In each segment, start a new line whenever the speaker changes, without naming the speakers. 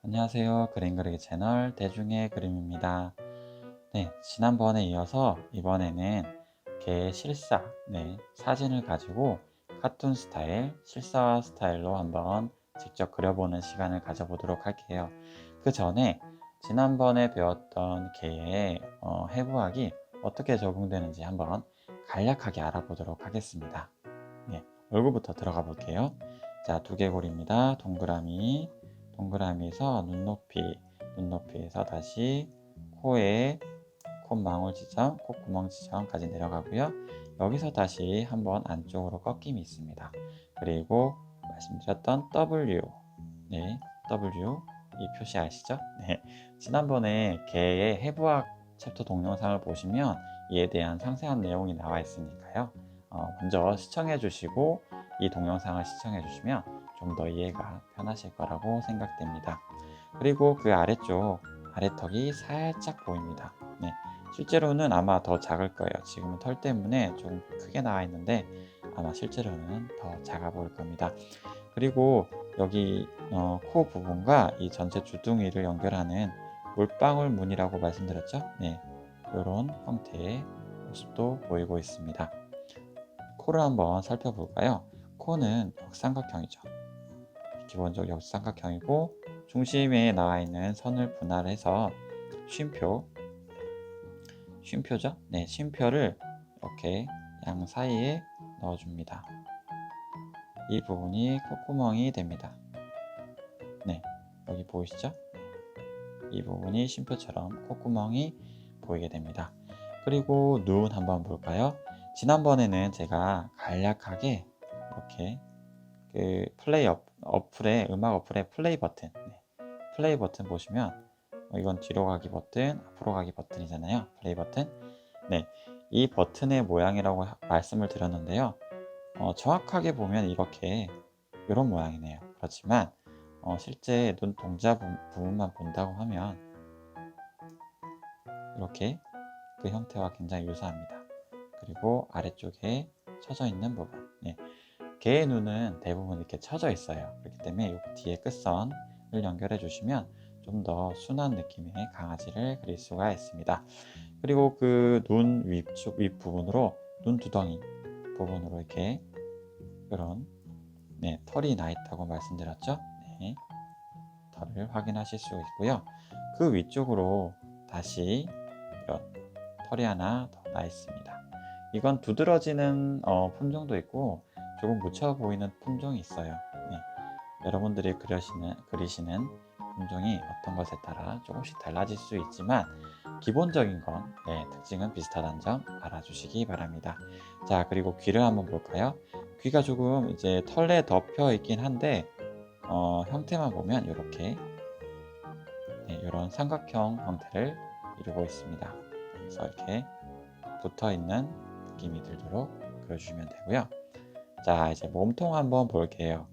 안녕하세요. 그림 그리기 채널 대중의 그림입니다. 네, 지난번에 이어서 이번에는 개의 실사, 사진을 가지고 카툰 스타일, 실사 스타일로 한번 직접 그려보는 시간을 가져보도록 할게요. 그 전에 지난번에 배웠던 개의 해부학이 어떻게 적용되는지 한번 간략하게 알아보도록 하겠습니다. 네, 얼굴부터 들어가 볼게요. 자, 두개골입니다. 동그라미, 동그라미에서 눈높이, 눈높이에서 다시 코에 콧망울 지점, 콧구멍 지점까지 내려가고요. 여기서 다시 한번 안쪽으로 꺾임이 있습니다. 그리고 말씀드렸던 W, W 이 표시 아시죠? 지난번에 개의 해부학 챕터 동영상을 보시면 이에 대한 상세한 내용이 나와 있으니까요. 먼저 시청해 주시고 이 동영상을 시청해 주시면 좀 더 이해가 편하실 거라고 생각됩니다. 그리고 그 아래쪽 아래턱이 살짝 보입니다. 실제로는 아마 더 작을 거예요. 지금은 털 때문에 좀 크게 나와 있는데 아마 실제로는 더 작아 보일 겁니다. 그리고 여기 코 부분과 이 전체 주둥이를 연결하는 물방울 문이라고 말씀드렸죠? 이런 형태의 모습도 보이고 있습니다. 코를 한번 살펴볼까요? 코는 역삼각형이죠. 기본적으로 역삼각형이고 중심에 나와 있는 선을 분할해서 쉼표죠? 쉼표를 이렇게 양 사이에 넣어줍니다. 이 부분이 콧구멍이 됩니다. 여기 보이시죠? 이 부분이 쉼표처럼 콧구멍이 보이게 됩니다. 그리고 눈 한번 볼까요? 지난번에는 제가 간략하게 이렇게 그 플레이 어플의 음악 어플의 플레이 버튼, 플레이 버튼 보시면 이건 뒤로 가기 버튼, 앞으로 가기 버튼이잖아요. 플레이 버튼. 이 버튼의 모양이라고 말씀을 드렸는데요. 정확하게 보면 이렇게 이런 모양이네요. 그렇지만 실제 눈 동자 부분만 본다고 하면 이렇게 그 형태와 굉장히 유사합니다. 그리고 아래쪽에 쳐져 있는 부분, 개의 눈은 대부분 이렇게 쳐져 있어요. 그렇기 때문에 이 뒤에 끝선을 연결해 주시면 좀 더 순한 느낌의 강아지를 그릴 수가 있습니다. 그리고 그 눈 위쪽 윗부분으로 눈 두덩이 부분으로 이렇게 이런 털이 나 있다고 말씀드렸죠. 털을 확인하실 수 있고요. 그 위쪽으로 다시 이런 털이 하나 더 나 있습니다. 이건 두드러지는 품종도 있고 조금 묻혀 보이는 품종이 있어요. 여러분들이 그리시는 품종이 어떤 것에 따라 조금씩 달라질 수 있지만 기본적인 건 특징은 비슷하다는 점 알아주시기 바랍니다. 자, 그리고 귀를 한번 볼까요? 귀가 조금 이제 털에 덮여 있긴 한데 형태만 보면 이렇게 이런 삼각형 형태를 이루고 있습니다. 그래서 이렇게 붙어 있는 느낌이 들도록 그려주시면 되고요. 자, 이제 몸통 한번 볼게요.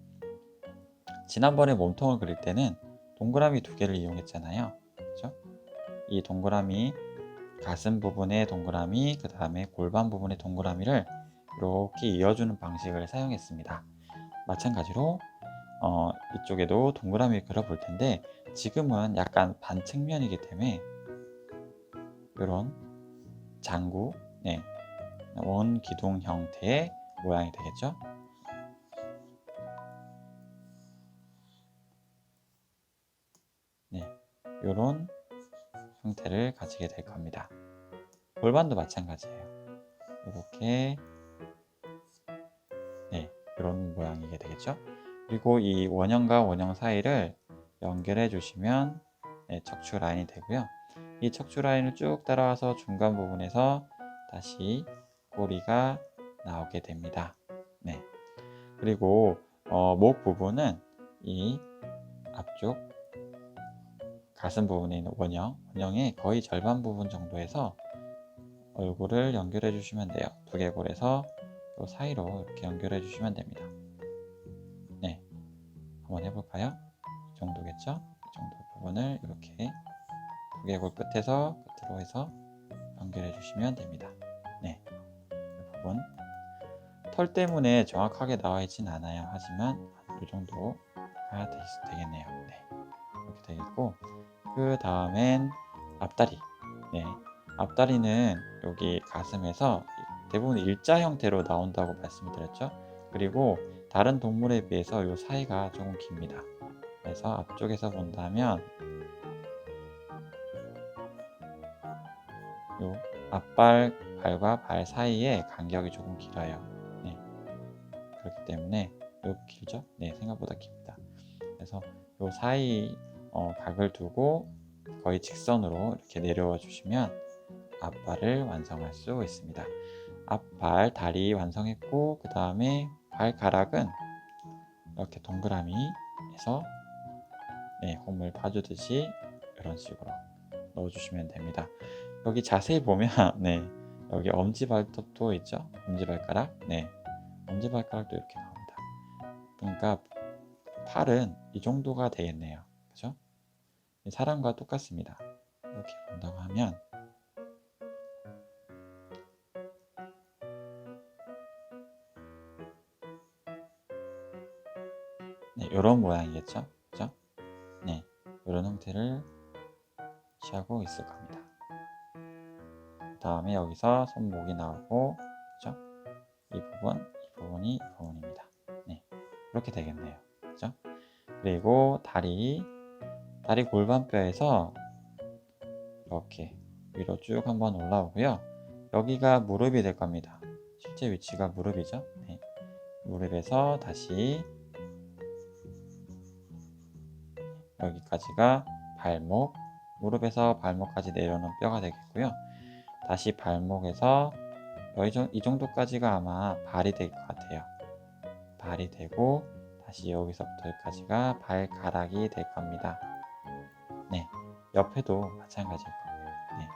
지난번에 몸통을 그릴 때는 동그라미 두 개를 이용했잖아요. 그렇죠? 이 동그라미 가슴 부분의 동그라미, 그 다음에 골반 부분의 동그라미를 이렇게 이어주는 방식을 사용했습니다. 마찬가지로 이쪽에도 동그라미 그려볼 텐데 지금은 약간 반측면이기 때문에 이런 장구, 원기둥 형태의 모양이 되겠죠. 이런 형태를 가지게 될 겁니다. 골반도 마찬가지예요. 이렇게 이런 모양이게 되겠죠. 그리고 이 원형과 원형 사이를 연결해 주시면 척추 라인이 되고요. 이 척추 라인을 쭉 따라와서 중간 부분에서 다시 꼬리가 나오게 됩니다. 그리고 목 부분은 이 앞쪽 가슴 부분에 있는 원형의 거의 절반 부분 정도에서 얼굴을 연결해 주시면 돼요. 두개골에서 이 사이로 이렇게 연결해 주시면 됩니다. 한번 해볼까요? 이 정도겠죠? 이 정도 부분을 이렇게 두개골 끝에서 끝으로 해서 연결해 주시면 됩니다. 이 부분 털 때문에 정확하게 나와 있진 않아요. 하지만 이 정도가 되겠네요. 이렇게 되겠고, 그 다음엔 앞다리. 네, 앞다리는 여기 가슴에서 대부분 일자 형태로 나온다고 말씀을 드렸죠. 그리고 다른 동물에 비해서 이 사이가 조금 깁니다. 그래서 앞쪽에서 본다면 요 발과 발 사이에 간격이 조금 길어요. 네, 그렇기 때문에 요 길죠? 네, 생각보다 깁니다. 그래서 요 사이 각을 두고 거의 직선으로 이렇게 내려와 주시면 앞발을 완성할 수 있습니다. 앞발 다리 완성했고, 그 다음에 발가락은 이렇게 동그라미 해서 홈을 파주듯이 이런 식으로 넣어주시면 됩니다. 여기 자세히 보면 여기 엄지발톱도 있죠. 엄지발가락. 엄지발가락도 이렇게 나옵니다. 그러니까 팔은 이 정도가 되겠네요. 그죠? 사람과 똑같습니다. 이렇게 본다고 하면 이런 모양이겠죠. 그죠? 이런 형태를 취하고 있을 겁니다. 그 다음에 여기서 손목이 나오고, 그죠? 이 부분이 이 부분입니다. 이렇게 되겠네요. 그죠? 그리고 다리 골반뼈에서 이렇게 위로 쭉 한번 올라오고요. 여기가 무릎이 될 겁니다. 실제 위치가 무릎이죠. 무릎에서 다시 여기까지가 발목, 무릎에서 발목까지 내려오는 뼈가 되겠고요. 다시 발목에서 이 정도까지가 아마 발이 될 것 같아요. 발이 되고, 다시 여기서부터 여기까지가 발가락이 될 겁니다. 옆에도 마찬가지일 거예요.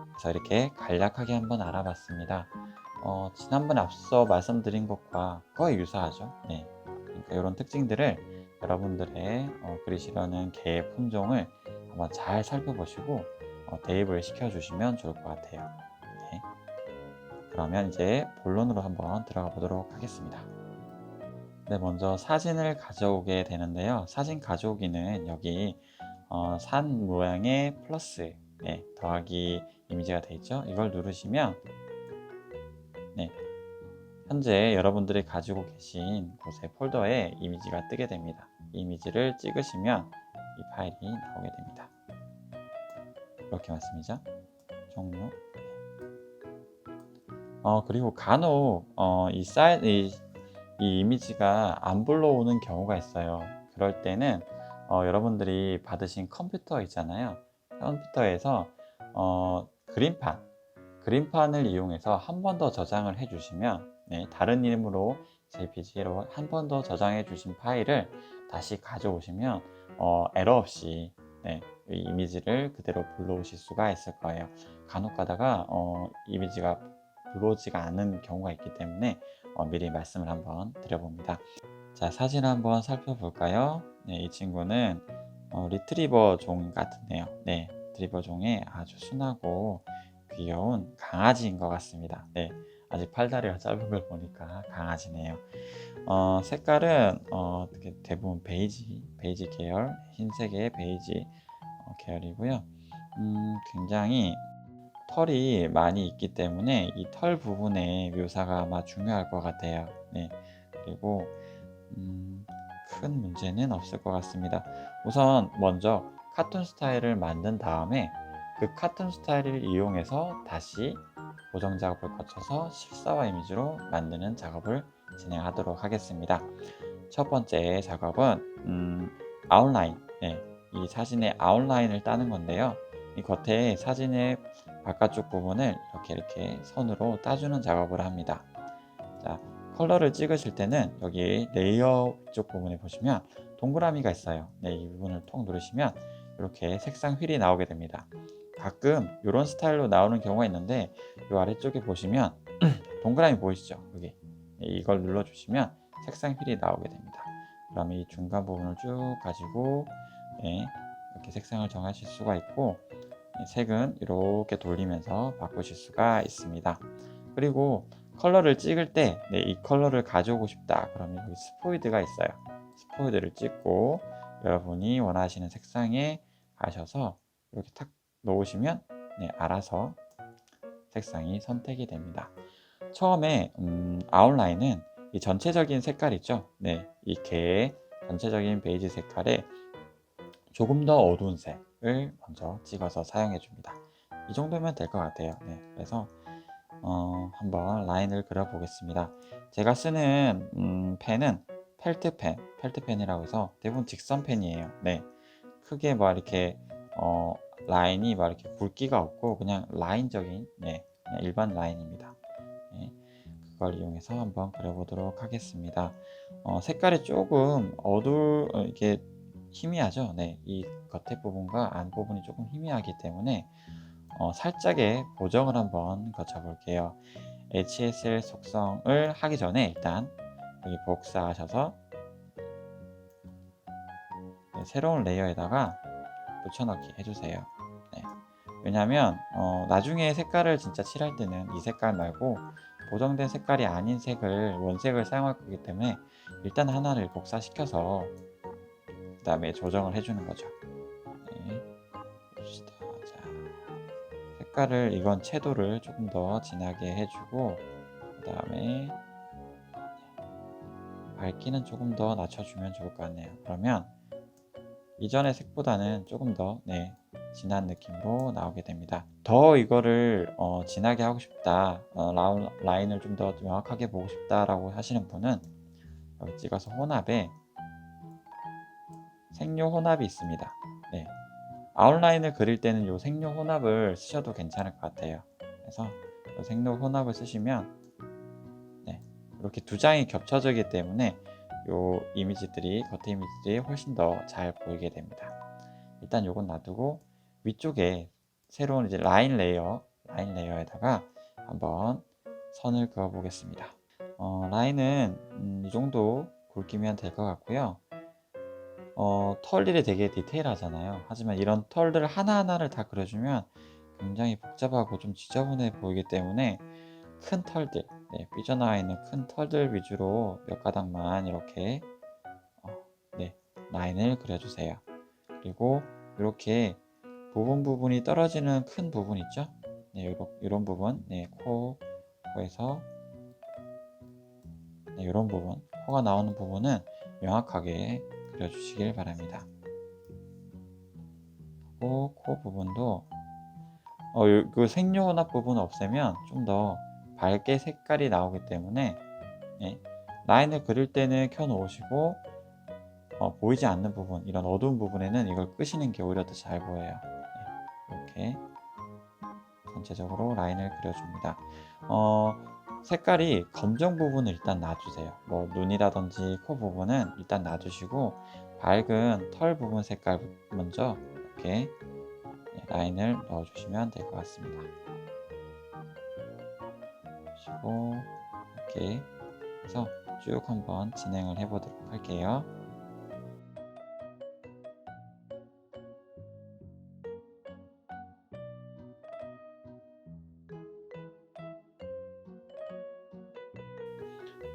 그래서 이렇게 간략하게 한번 알아봤습니다. 지난번 앞서 말씀드린 것과 거의 유사하죠. 그러니까 이런 특징들을 여러분들의 그리시려는 개 품종을 한번 잘 살펴보시고 대입을 시켜주시면 좋을 것 같아요. 그러면 이제 본론으로 한번 들어가 보도록 하겠습니다. 먼저 사진을 가져오게 되는데요. 사진 가져오기는 여기 산 모양의 플러스 더하기 이미지가 되어 있죠. 이걸 누르시면 현재 여러분들이 가지고 계신 곳의 폴더에 이미지가 뜨게 됩니다. 이 이미지를 찍으시면 이 파일이 나오게 됩니다. 이렇게 말씀이죠. 종료. 그리고 간혹 이 이미지가 안 불러오는 경우가 있어요. 그럴 때는 여러분들이 받으신 컴퓨터 있잖아요. 컴퓨터에서 그림판을 이용해서 한 번 더 저장을 해주시면 다른 이름으로 JPG로 한 번 더 저장해 주신 파일을 다시 가져오시면 에러 없이 이 이미지를 그대로 불러오실 수가 있을 거예요. 간혹 가다가 이미지가 불러오지가 않는 경우가 있기 때문에 미리 말씀을 한번 드려봅니다. 자, 사진 한번 살펴볼까요? 이 친구는 리트리버 종 같은데요. 리트리버 종의 아주 순하고 귀여운 강아지인 것 같습니다. 아직 팔다리가 짧은 걸 보니까 강아지네요. 색깔은 대부분 베이지 계열, 흰색의 베이지 계열이고요. 굉장히 털이 많이 있기 때문에 이 털 부분의 묘사가 아마 중요할 것 같아요. 그리고 큰 문제는 없을 것 같습니다. 우선 먼저 카툰 스타일을 만든 다음에 그 카툰 스타일을 이용해서 다시 보정 작업을 거쳐서 실사화 이미지로 만드는 작업을 진행하도록 하겠습니다. 첫 번째 작업은 아웃라인, 이 사진의 아웃라인을 따는 건데요. 이 겉에 사진의 바깥쪽 부분을 이렇게 선으로 따주는 작업을 합니다. 자, 컬러를 찍으실 때는 여기 레이어 쪽 부분에 보시면 동그라미가 있어요. 이 부분을 톡 누르시면 이렇게 색상 휠이 나오게 됩니다. 가끔 이런 스타일로 나오는 경우가 있는데 이 아래쪽에 보시면 동그라미 보이시죠? 여기 이걸 눌러주시면 색상 휠이 나오게 됩니다. 그러면 이 중간 부분을 쭉 가지고 이렇게 색상을 정하실 수가 있고, 색은 이렇게 돌리면서 바꾸실 수가 있습니다. 그리고 컬러를 찍을 때 이 컬러를 가져오고 싶다 그러면 여기 스포이드가 있어요. 스포이드를 찍고 여러분이 원하시는 색상에 가셔서 이렇게 탁 놓으시면 알아서 색상이 선택이 됩니다. 처음에 아웃라인은 이 전체적인 색깔 있죠? 이 개의 전체적인 베이지 색깔에 조금 더 어두운 색을 먼저 찍어서 사용해 줍니다. 이 정도면 될 것 같아요. 그래서 한번 라인을 그려 보겠습니다. 제가 쓰는 펜은 펠트펜이라고 해서 대부분 직선 펜이에요. 크게 이렇게 라인이 이렇게 굵기가 없고 그냥 라인적인 그냥 일반 라인입니다. 그걸 이용해서 한번 그려보도록 하겠습니다. 색깔이 조금 이게 희미하죠. 이 겉에 부분과 안 부분이 조금 희미하기 때문에 살짝의 보정을 한번 거쳐 볼게요. HSL 속성을 하기 전에 일단 여기 복사하셔서 새로운 레이어에다가 붙여넣기 해주세요. 왜냐하면 나중에 색깔을 진짜 칠할 때는 이 색깔 말고 보정된 색깔이 아닌 원색을 사용할 거기 때문에 일단 하나를 복사시켜서 그 다음에 조정을 해주는 거죠. 자, 색깔을 이건 채도를 조금 더 진하게 해주고 그 다음에 밝기는 조금 더 낮춰주면 좋을 것 같네요. 그러면 이전의 색보다는 조금 더 진한 느낌으로 나오게 됩니다. 더 이거를 진하게 하고 싶다, 라인을 좀 더 명확하게 보고 싶다라고 하시는 분은 여기 찍어서 혼합에 색료 혼합이 있습니다. 아웃라인을 그릴 때는 이 색료 혼합을 쓰셔도 괜찮을 것 같아요. 그래서 이 색료 혼합을 쓰시면 이렇게 두 장이 겹쳐지기 때문에 이 이미지들이 겉에 이미지들이 훨씬 더 잘 보이게 됩니다. 일단 이건 놔두고 위쪽에 새로운 이제 라인 레이어에다가 한번 선을 그어 보겠습니다. 라인은 이 정도 굵기면 될 것 같고요. 털들이 되게 디테일하잖아요. 하지만 이런 털들 하나하나를 다 그려주면 굉장히 복잡하고 좀 지저분해 보이기 때문에 큰 털들, 삐져나와 있는 큰 털들 위주로 몇 가닥만 이렇게 라인을 그려주세요. 그리고 이렇게 부분이 떨어지는 큰 부분 있죠? 이런 부분, 코에서 이런 부분, 코가 나오는 부분은 명확하게 그려주시길 바랍니다. 그리고 코 부분도 그 색료 혼합 부분 없애면 좀 더 밝게 색깔이 나오기 때문에 라인을 그릴 때는 켜놓으시고 보이지 않는 부분, 이런 어두운 부분에는 이걸 끄시는 게 오히려 더 잘 보여요. 이렇게 전체적으로 라인을 그려줍니다. 색깔이 검정 부분을 일단 놔주세요. 눈이라든지 코 부분은 일단 놔주시고 밝은 털 부분 색깔 먼저 이렇게 라인을 넣어주시면 될 것 같습니다. 그리고 이렇게 해서 쭉 한번 진행을 해보도록 할게요.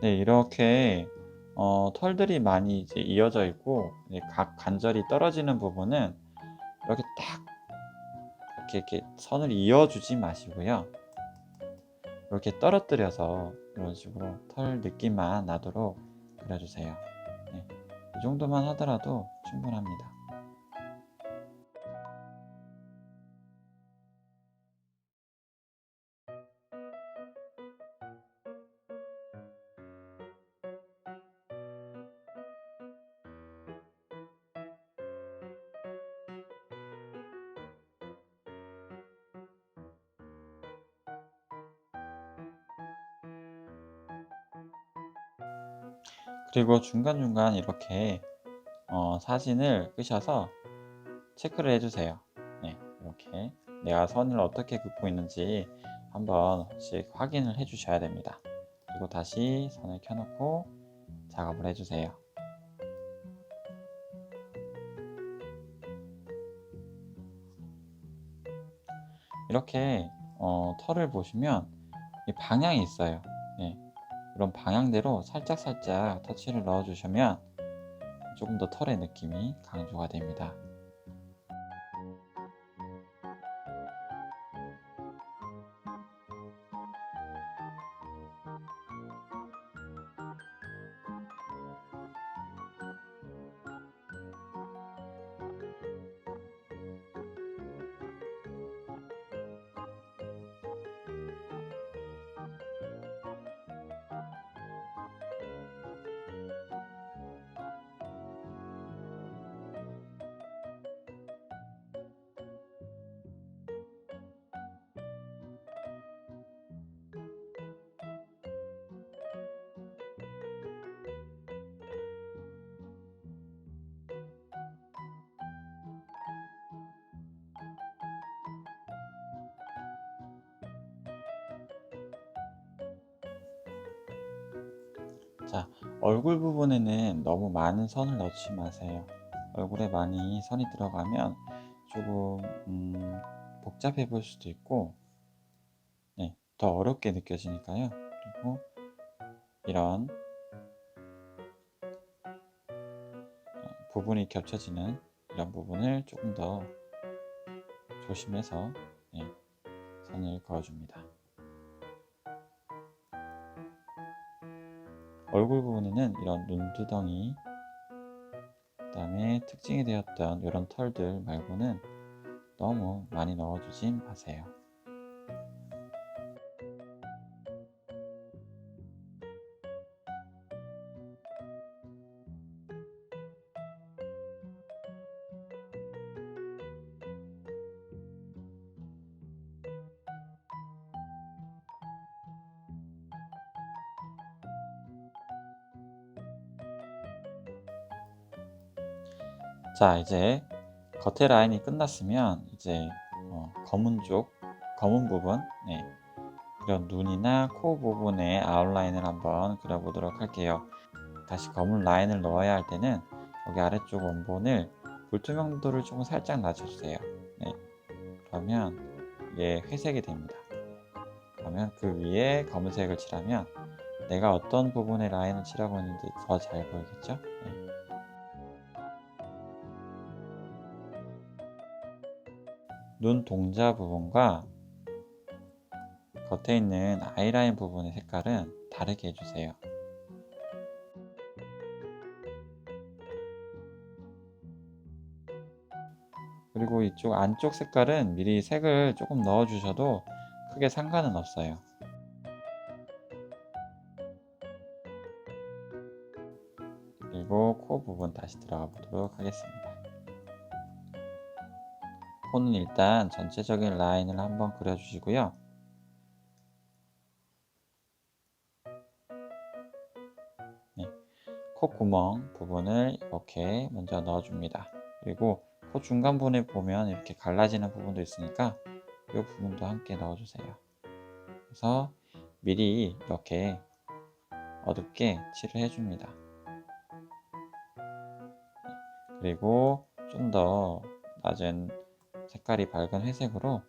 이렇게 털들이 많이 이제 이어져 있고 각 관절이 떨어지는 부분은 이렇게 딱 이렇게 선을 이어주지 마시고요. 이렇게 떨어뜨려서 이런 식으로 털 느낌만 나도록 그려주세요. 이 정도만 하더라도 충분합니다. 그리고 중간중간 이렇게 사진을 끄셔서 체크를 해주세요. 이렇게 내가 선을 어떻게 긋고 있는지 한 번씩 확인을 해 주셔야 됩니다. 그리고 다시 선을 켜놓고 작업을 해주세요. 이렇게 털을 보시면 이 방향이 있어요. 이런 방향대로 살짝살짝 터치를 넣어주시면 조금 더 털의 느낌이 강조가 됩니다. 자, 얼굴 부분에는 너무 많은 선을 넣지 마세요. 얼굴에 많이 선이 들어가면 조금 복잡해 보일 수도 있고, 네, 더 어렵게 느껴지니까요. 그리고 이런 부분이 겹쳐지는 이런 부분을 조금 더 조심해서, 네, 선을 그어줍니다. 얼굴 부분에는 이런 눈두덩이, 그 다음에 특징이 되었던 이런 털들 말고는 너무 많이 넣어주지 마세요. 자, 이제 겉에 라인이 끝났으면 이제 검은 부분, 네, 이런 눈이나 코 부분에 아웃라인을 한번 그려보도록 할게요. 다시 검은 라인을 넣어야 할 때는 여기 아래쪽 원본을 불투명도를 조금 살짝 낮춰주세요. 네, 그러면 이게 회색이 됩니다. 그러면 그 위에 검은색을 칠하면 내가 어떤 부분에 라인을 칠하고 있는지 더 잘 보이겠죠? 네. 눈 동자 부분과 겉에 있는 아이라인 부분의 색깔은 다르게 해주세요. 그리고 이쪽 안쪽 색깔은 미리 색을 조금 넣어 주셔도 크게 상관은 없어요. 그리고 코 부분 다시 들어가 보도록 하겠습니다. 코는 일단 전체적인 라인을 한번 그려 주시고요. 네, 콧구멍 부분을 이렇게 먼저 넣어 줍니다. 그리고 코 중간 부분에 보면 이렇게 갈라지는 부분도 있으니까 이 부분도 함께 넣어 주세요. 그래서 미리 이렇게 어둡게 칠을 해줍니다. 그리고 좀 더 낮은 색깔이 밝은 회색으로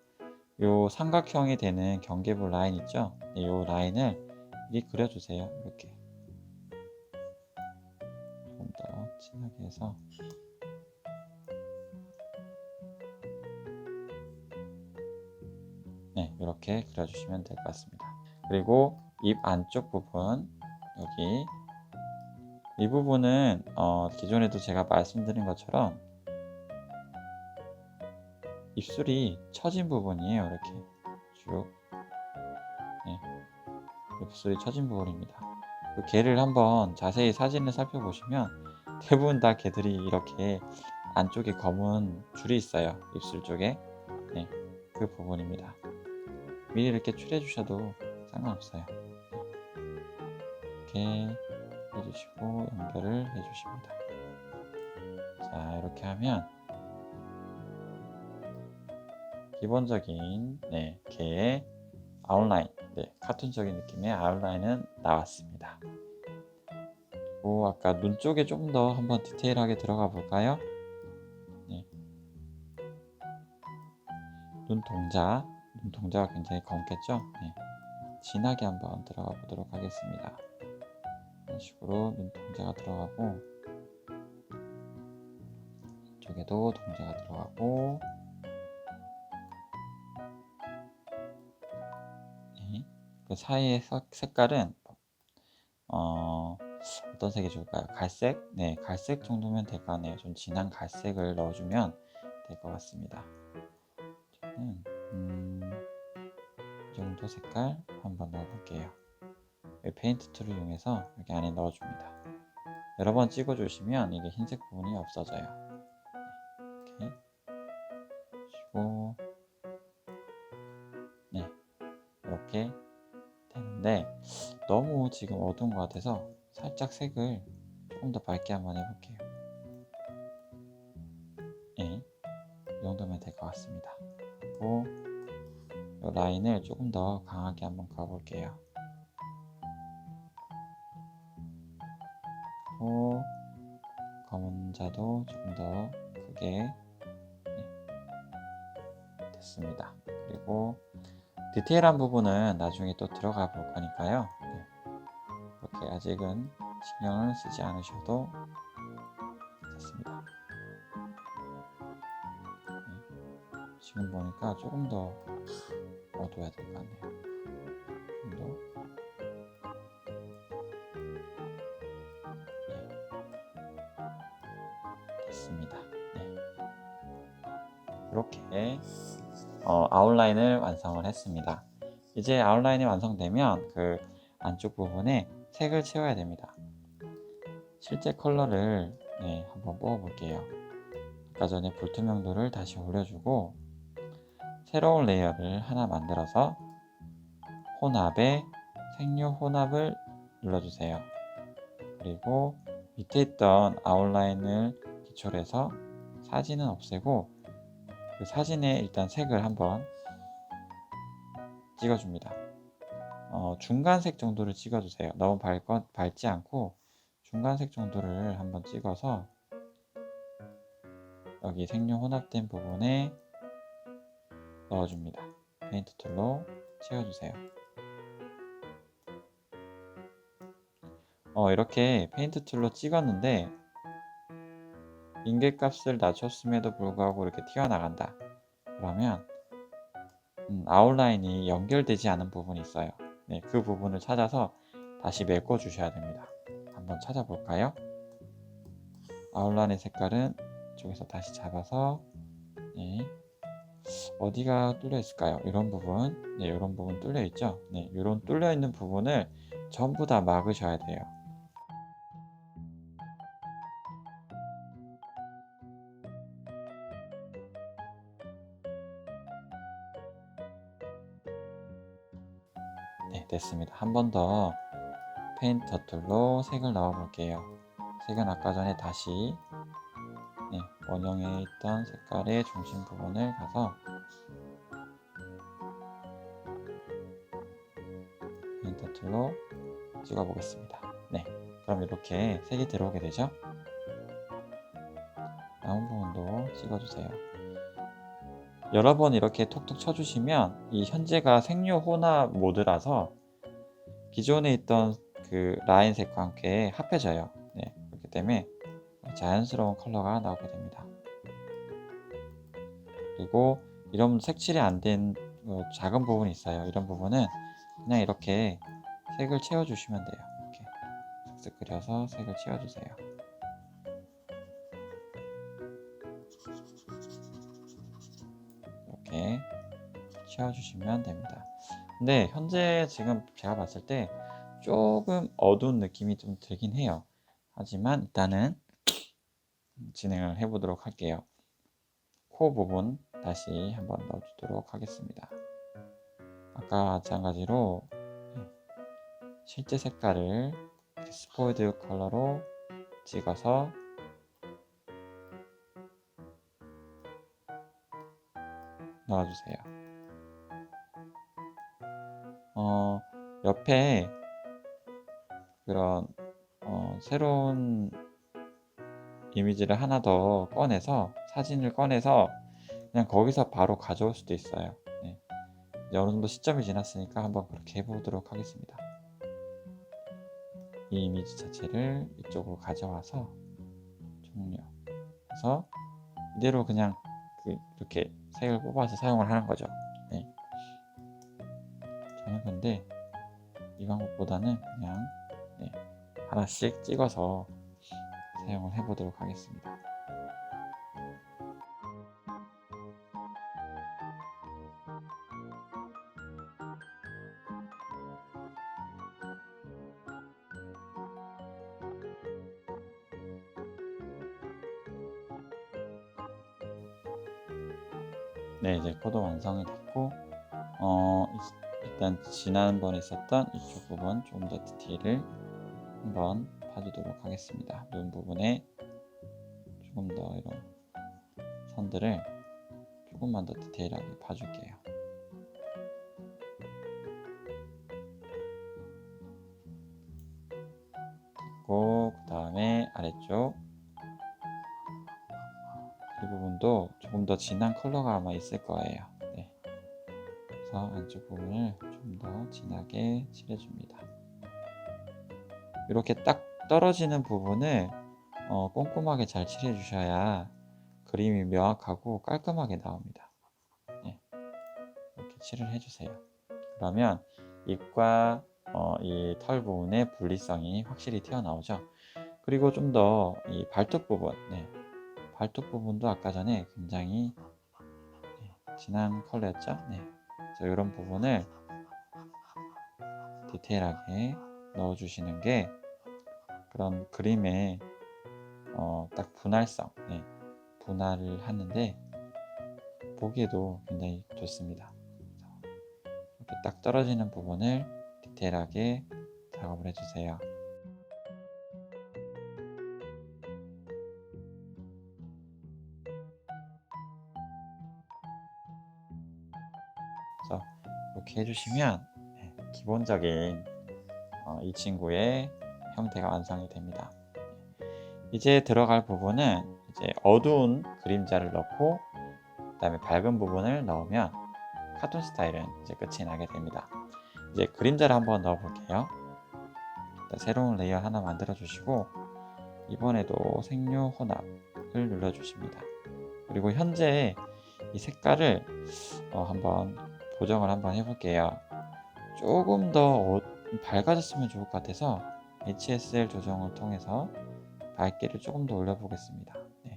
요 삼각형이 되는 경계부 라인 있죠? 요 라인을 미리 그려주세요. 이렇게 좀 더 진하게 해서 네, 이렇게 그려주시면 될 것 같습니다. 그리고 입 안쪽 부분 여기 이 부분은 기존에도 제가 말씀드린 것처럼 입술이 처진 부분이에요. 이렇게 쭉 네, 입술이 처진 부분입니다. 그 개를 한번 자세히 사진을 살펴보시면 대부분 다 개들이 이렇게 안쪽에 검은 줄이 있어요. 입술 쪽에. 네, 그 부분입니다. 미리 이렇게 칠해 주셔도 상관없어요. 이렇게 해주시고 연결을 해주십니다. 자, 이렇게 하면 기본적인 개의 아웃라인, 카툰적인 느낌의 아웃라인은 나왔습니다. 그리고 아까 눈 쪽에 조금 더 한번 디테일하게 들어가 볼까요? 네. 눈동자가 굉장히 검겠죠? 네. 진하게 한번 들어가 보도록 하겠습니다. 이런 식으로 눈동자가 들어가고 이쪽에도 동자가 들어가고, 네. 그 사이의 색깔은 어떤 색이 좋을까요? 갈색? 네, 갈색 정도면 될 것 같네요. 좀 진한 갈색을 넣어주면 될 것 같습니다. 저는 이 정도 색깔 한번 넣어볼게요. 페인트 툴을 이용해서 여기 안에 넣어줍니다. 여러 번 찍어주시면 이게 흰색 부분이 없어져요. 이렇게 주고, 네, 이렇게 되는데 너무 지금 어두운 것 같아서 살짝 색을 조금 더 밝게 한번 해볼게요. 네, 이 정도면 될 것 같습니다. 그리고 이 라인을 조금 더 강하게 한번 그어볼게요. 그리고 검은 자도 조금 더 크게, 네, 됐습니다. 그리고 디테일한 부분은 나중에 또 들어가 볼 거니까요. 네, 이렇게 아직은 신경을 쓰지 않으셔도 됐습니다. 네, 지금 보니까 조금 더 어두워야 될 것 같네요. 좀 더. 네, 됐습니다. 네. 이렇게 아웃라인을 완성을 했습니다. 이제 아웃라인이 완성되면 그 안쪽 부분에 색을 채워야 됩니다. 실제 컬러를, 네, 한번 뽑아 볼게요. 아까 전에 불투명도를 다시 올려주고 새로운 레이어를 하나 만들어서 혼합에 색료 혼합을 눌러주세요. 그리고 밑에 있던 아웃라인을 기초로 해서 사진은 없애고 그 사진에 일단 색을 한번 찍어줍니다. 중간색 정도를 찍어주세요. 너무 밝지 않고 중간색 정도를 한번 찍어서 여기 색료 혼합된 부분에 넣어줍니다. 페인트 툴로 채워주세요. 이렇게 페인트 툴로 찍었는데 인계값을 낮췄음에도 불구하고 이렇게 튀어나간다. 그러면 아웃라인이 연결되지 않은 부분이 있어요. 네, 그 부분을 찾아서 다시 메꿔 주셔야 됩니다. 한번 찾아볼까요? 아웃라인의 색깔은 이쪽에서 다시 잡아서, 네, 어디가 뚫려 있을까요? 이런 부분, 네, 이런 부분 뚫려 있죠? 네, 이런 뚫려 있는 부분을 전부 다 막으셔야 돼요. 네, 됐습니다. 한 번 더 페인터 툴로 색을 넣어 볼게요. 색은 아까 전에 다시, 네, 원형에 있던 색깔의 중심 부분을 가서 페인터 툴로 찍어 보겠습니다. 네, 그럼 이렇게 색이 들어오게 되죠? 남은 부분도 찍어주세요. 여러 번 이렇게 톡톡 쳐주시면 이 현재가 색료 혼합 모드라서 기존에 있던 그 라인 색과 함께 합해져요. 네, 그렇기 때문에 자연스러운 컬러가 나오게 됩니다. 그리고 이런 색칠이 안 된 작은 부분이 있어요. 이런 부분은 그냥 이렇게 색을 채워주시면 돼요. 이렇게 쓱쓱 그려서 색을 채워주세요. 이렇게 채워주시면 됩니다. 근데 현재 지금 제가 봤을 때 조금 어두운 느낌이 좀 들긴 해요. 하지만 일단은 진행을 해보도록 할게요. 코 부분 다시 한번 넣어주도록 하겠습니다. 아까 마찬가지로 실제 색깔을 스포이드 컬러로 찍어서 넣어주세요. 옆에 그런 새로운 이미지를 하나 더 꺼내서 사진을 꺼내서 그냥 거기서 바로 가져올 수도 있어요. 네. 어느 정도 시점이 지났으니까 한번 그렇게 해보도록 하겠습니다. 이 이미지 자체를 이쪽으로 가져와서 종료해서 이대로 그냥 이렇게 색을 뽑아서 사용을 하는 거죠. 네. 저는 근데 이 방법보다는 그냥 네, 하나씩 찍어서 사용을 해보도록 하겠습니다. 네, 이제 코도 완성이 됐고 일단 지난번에 있었던 이쪽 부분 조금 더 디테일을 한번 봐주도록 하겠습니다. 눈 부분에 조금 더 이런 선들을 조금만 더 디테일하게 봐줄게요. 그리고 그 다음에 아래쪽 이 부분도 조금 더 진한 컬러가 아마 있을 거예요. 네. 그래서 안쪽 부분을 좀 더 진하게 칠해줍니다. 이렇게 딱 떨어지는 부분을 꼼꼼하게 잘 칠해 주셔야 그림이 명확하고 깔끔하게 나옵니다. 네. 이렇게 칠을 해주세요. 그러면 입과 이 털 부분의 분리성이 확실히 튀어나오죠. 그리고 좀 더 이 발톱 부분, 네. 발톱 부분도 아까 전에 굉장히 진한 컬러였죠. 네. 그래서 이런 부분을 디테일하게 넣어주시는 게 그런 그림의 딱 분할성, 네. 분할을 하는데 보기에도 굉장히 좋습니다. 이렇게 딱 떨어지는 부분을 디테일하게 작업을 해주세요. 그래서 이렇게 해주시면 기본적인 이 친구의 형태가 완성이 됩니다. 이제 들어갈 부분은 이제 어두운 그림자를 넣고 그다음에 밝은 부분을 넣으면 카툰 스타일은 이제 끝이 나게 됩니다. 이제 그림자를 한번 넣어 볼게요. 새로운 레이어 하나 만들어 주시고 이번에도 색료 혼합을 눌러 주십니다. 그리고 현재 이 색깔을 한번 보정을 한번 해볼게요. 조금 더 밝아졌으면 좋을 것 같아서 HSL 조정을 통해서 밝기를 조금 더 올려보겠습니다. 네.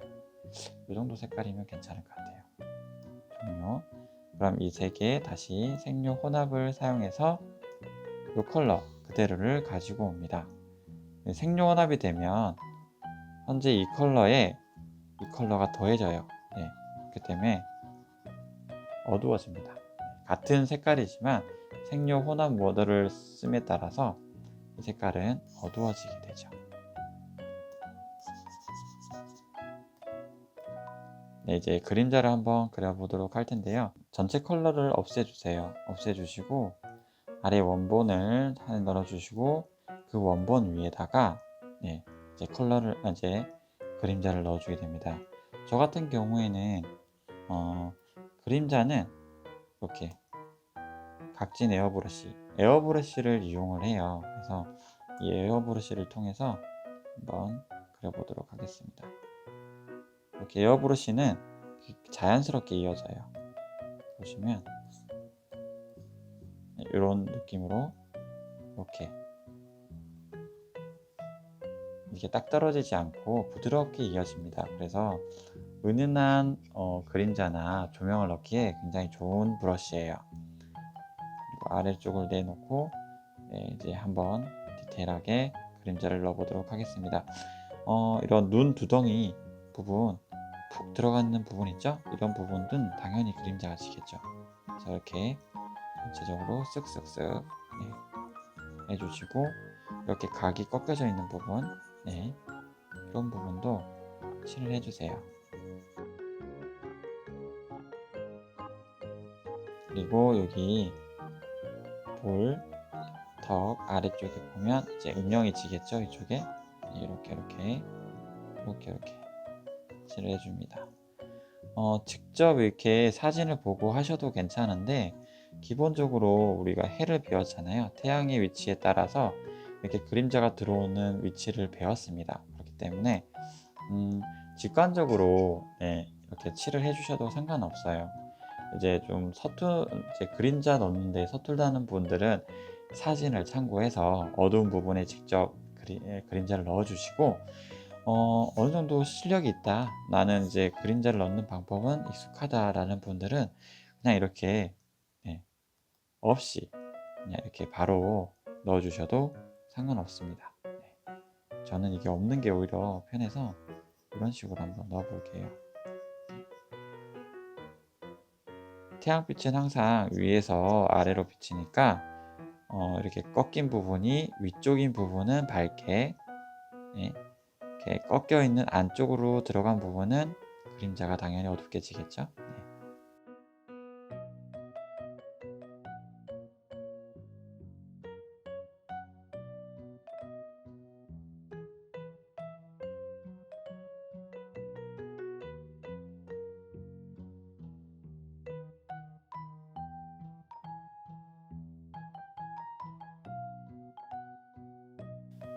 이 정도 색깔이면 괜찮을 것 같아요. 종료. 그럼 이 세 개 다시 색료 혼합을 사용해서 이 컬러 그대로를 가지고 옵니다. 색료 혼합이 되면 현재 이 컬러에 이 컬러가 더해져요. 네. 그렇기 때문에 어두워집니다. 같은 색깔이지만 색료 혼합 모드를 씀에 따라서 이 색깔은 어두워지게 되죠. 네, 이제 그림자를 한번 그려보도록 할 텐데요. 전체 컬러를 없애주세요. 없애주시고 아래 원본을 하나 넣어주시고 그 원본 위에다가 이제 그림자를 넣어주게 됩니다. 저 같은 경우에는 그림자는 이렇게 각진 에어브러쉬를 이용을 해요. 그래서 이 에어브러쉬를 통해서 한번 그려보도록 하겠습니다. 이렇게 에어브러쉬는 자연스럽게 이어져요. 보시면 이런 느낌으로 이렇게 딱 떨어지지 않고 부드럽게 이어집니다. 그래서 은은한 그림자나 조명을 넣기에 굉장히 좋은 브러쉬예요. 그리고 아래쪽을 내놓고 이제 한번 디테일하게 그림자를 넣어보도록 하겠습니다. 이런 눈 두덩이 부분 푹 들어가 있는 부분 있죠? 이런 부분은 당연히 그림자가 지겠죠. 그래서 이렇게 전체적으로 쓱쓱쓱 해주시고 이렇게 각이 꺾여져 있는 부분 이런 부분도 칠을 해주세요. 그리고 여기 턱 아래쪽에 보면 이제 음영이 지겠죠? 이쪽에 이렇게 칠을 해줍니다. 직접 이렇게 사진을 보고 하셔도 괜찮은데 기본적으로 우리가 해를 배웠잖아요. 태양의 위치에 따라서 이렇게 그림자가 들어오는 위치를 배웠습니다. 그렇기 때문에 직관적으로 이렇게 칠을 해주셔도 상관없어요. 이제 좀 이제 그림자 넣는데 서툴다는 분들은 사진을 참고해서 어두운 부분에 직접 그림자를 넣어주시고, 어느 정도 실력이 있다, 나는 이제 그림자를 넣는 방법은 익숙하다라는 분들은 그냥 이렇게 네, 없이 그냥 이렇게 바로 넣어주셔도 상관없습니다. 네. 저는 이게 없는 게 오히려 편해서 이런 식으로 한번 넣어볼게요. 태양빛은 항상 위에서 아래로 비치니까 이렇게 꺾인 부분이 위쪽인 부분은 밝게, 네, 이렇게 꺾여 있는 안쪽으로 들어간 부분은 그림자가 당연히 어둡게 지겠죠. 네.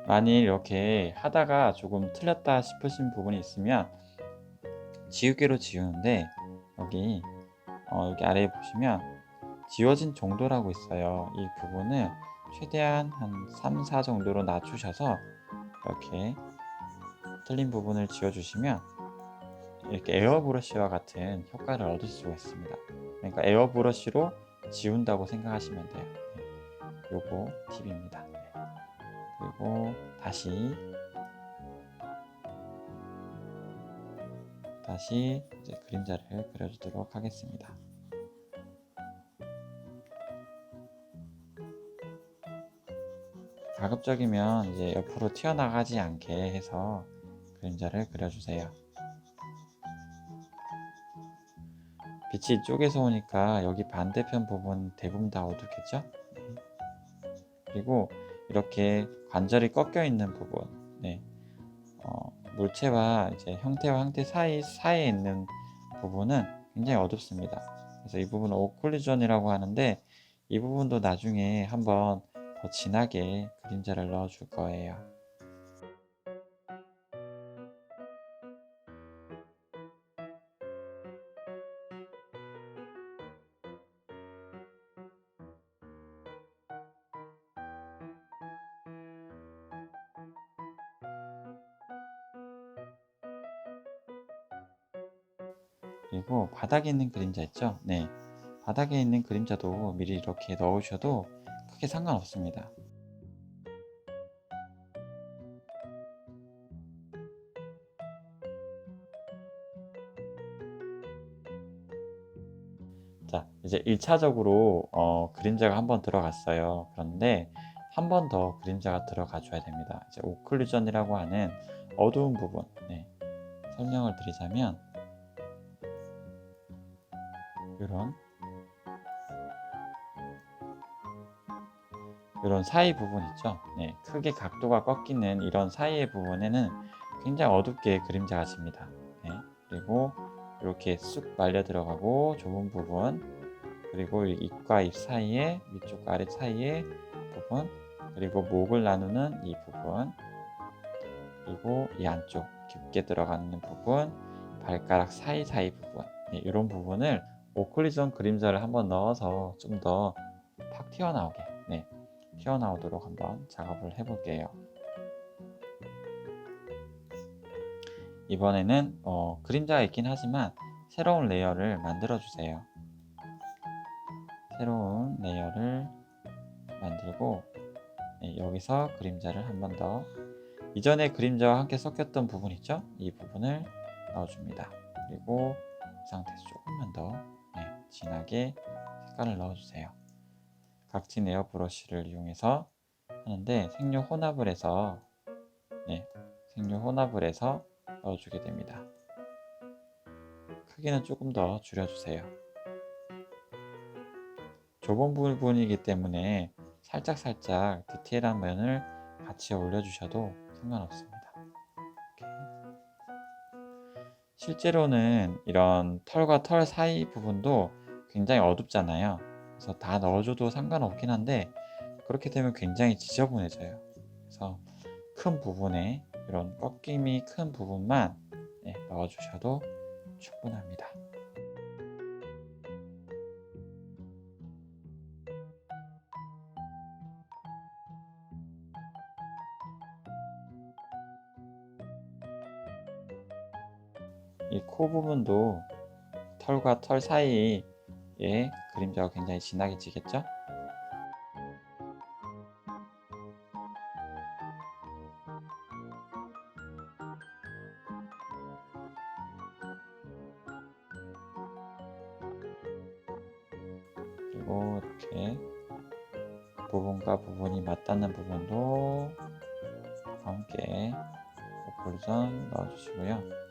만일 이렇게 하다가 조금 틀렸다 싶으신 부분이 있으면 지우개로 지우는데, 여기 아래에 보시면 지워진 정도라고 있어요. 이 부분을 최대한 한 3, 4 정도로 낮추셔서 이렇게 틀린 부분을 지워주시면 이렇게 에어브러쉬와 같은 효과를 얻을 수가 있습니다. 그러니까 에어브러쉬로 지운다고 생각하시면 돼요. 네. 요거 팁입니다. 네. 그리고 다시 이제 그림자를 그려주도록 하겠습니다. 가급적이면 이제 옆으로 튀어나가지 않게 해서 그림자를 그려주세요. 빛이 이쪽에서 오니까 여기 반대편 부분 대부분 다 어둡겠죠? 네. 그리고 이렇게 관절이 꺾여 있는 부분, 네. 물체와 이제 형태와 형태 사이에 있는 부분은 굉장히 어둡습니다. 그래서 이 부분은 오클루전이라고 하는데, 이 부분도 나중에 한번 더 진하게 그림자를 넣어 줄 거예요. 그리고 바닥에 있는 그림자 있죠? 네. 바닥에 있는 그림자도 미리 이렇게 넣으셔도 크게 상관없습니다. 자, 이제 1차적으로 그림자가 한번 들어갔어요. 그런데 한 번 더 그림자가 들어가 줘야 됩니다. 이제 오클루전이라고 하는 어두운 부분, 네. 설명을 드리자면 이런 사이 부분 있죠? 네, 크게 각도가 꺾이는 이런 사이의 부분에는 굉장히 어둡게 그림자가 집니다. 네, 그리고 이렇게 쑥 말려 들어가고 좁은 부분, 그리고 입과 입 사이에, 위쪽과 아래 사이의 부분, 그리고 목을 나누는 이 부분, 그리고 이 안쪽 깊게 들어가는 부분, 발가락 사이사이 부분, 네, 이런 부분을 오클루전 그림자를 한번 넣어서 좀 더 팍 튀어나오게, 네, 튀어나오도록 한번 작업을 해볼게요. 이번에는 그림자가 있긴 하지만 새로운 레이어를 만들어 주세요. 새로운 레이어를 만들고, 네, 여기서 그림자를 한 번 더, 이전에 그림자와 함께 섞였던 부분 있죠? 이 부분을 넣어줍니다. 그리고 이 상태에서 조금만 더, 네, 진하게 색깔을 넣어주세요. 각진 에어 브러쉬를 이용해서 하는데, 색료 혼합을 해서, 네, 색료 혼합을 해서 넣어주게 됩니다. 크기는 조금 더 줄여주세요. 좁은 부분이기 때문에 살짝 디테일한 면을 같이 올려주셔도 상관없습니다. 실제로는 이런 털과 털 사이 부분도 굉장히 어둡잖아요. 그래서 다 넣어줘도 상관없긴 한데, 그렇게 되면 굉장히 지저분해져요. 그래서 큰 부분에, 이런 꺾임이 큰 부분만, 네, 넣어주셔도 충분합니다. 이 코 부분도 털과 털 사이에 그림자가 굉장히 진하게 지겠죠? 그리고 이렇게 부분과 부분이 맞닿는 부분도 함께 오클루전 넣어주시고요.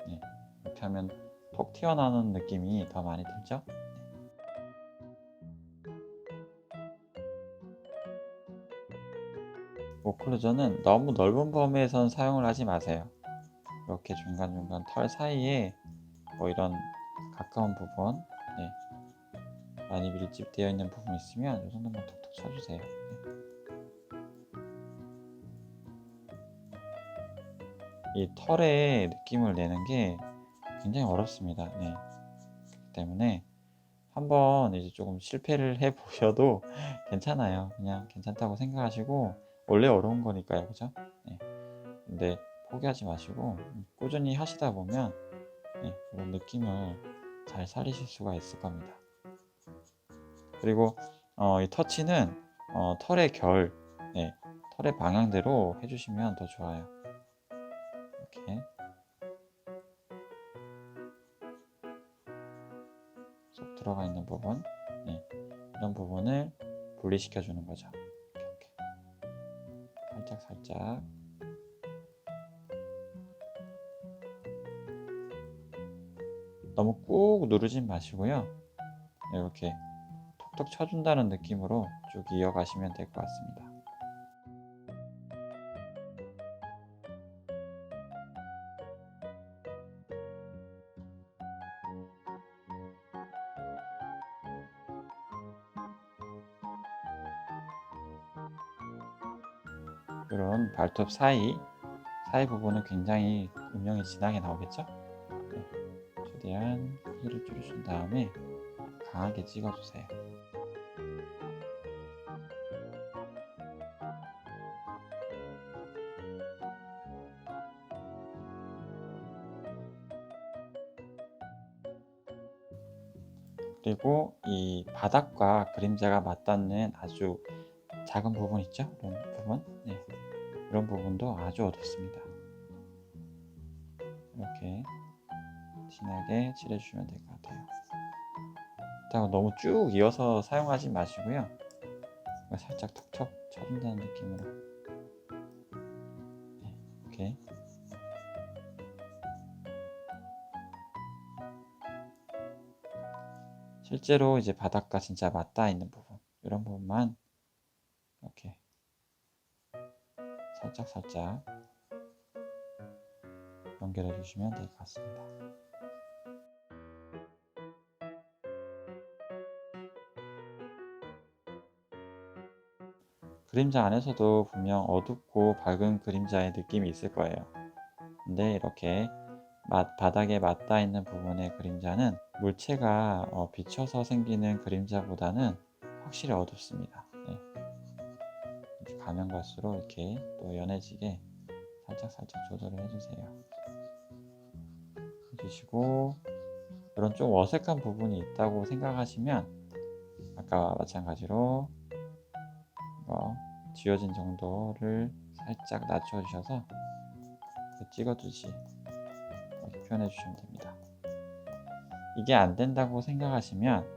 네, 이렇게 하면 톡 튀어나오는 느낌이 더 많이 들죠? 오클루전은 너무 넓은 범위에선 사용을 하지 마세요. 이렇게 중간중간 털 사이에 뭐 이런 가까운 부분, 네, 많이 밀집되어 있는 부분이 있으면 이 정도만 톡톡 쳐주세요. 네. 이 털의 느낌을 내는 게 굉장히 어렵습니다. 네. 그렇기 때문에 한번 이제 조금 실패를 해 보셔도 괜찮아요. 그냥 괜찮다고 생각하시고, 원래 어려운 거니까요, 그죠? 네. 근데 포기하지 마시고 꾸준히 하시다 보면 이런 느낌을 잘 살리실 수가 있을 겁니다. 그리고 이 터치는 털의 결, 네, 털의 방향대로 해주시면 더 좋아요. 이렇게 쏙 들어가 있는 부분, 네, 이런 부분을 분리시켜 주는 거죠. 이렇게 살짝 살짝. 너무 꾹 누르진 마시고요. 이렇게 톡톡 쳐준다는 느낌으로 쭉 이어가시면 될 것 같습니다. 이런 발톱 사이 부분은 굉장히 음영이 진하게 나오겠죠? 네, 최대한 크기를 줄여준 다음에 강하게 찍어주세요. 그리고 이 바닥과 그림자가 맞닿는 아주 작은 부분 있죠? 이런 부분, 네, 이런 부분도 아주 어둡습니다. 이렇게 진하게 칠해주시면 될 것 같아요. 그렇다고 너무 쭉 이어서 사용하지 마시고요. 살짝 톡톡 쳐준다는 느낌으로, 네, 이렇게 실제로 이제 바닥과 진짜 맞닿아 있는 부분, 이런 부분만 이렇게 살짝 살짝 연결해 주시면 될 것 같습니다. 그림자 안에서도 분명 어둡고 밝은 그림자의 느낌이 있을 거예요. 근데 이렇게 바닥에 맞닿아 있는 부분의 그림자는 물체가 비쳐서 생기는 그림자보다는 확실히 어둡습니다. 네. 이렇게 가면 갈수록 이렇게 또 연해지게 살짝 살짝 조절을 해주세요. 해주시고, 이런 좀 어색한 부분이 있다고 생각하시면 아까와 마찬가지로 지워진 정도를 살짝 낮춰주셔서 찍어두지 이렇게 표현해 주시면 됩니다. 이게 안 된다고 생각하시면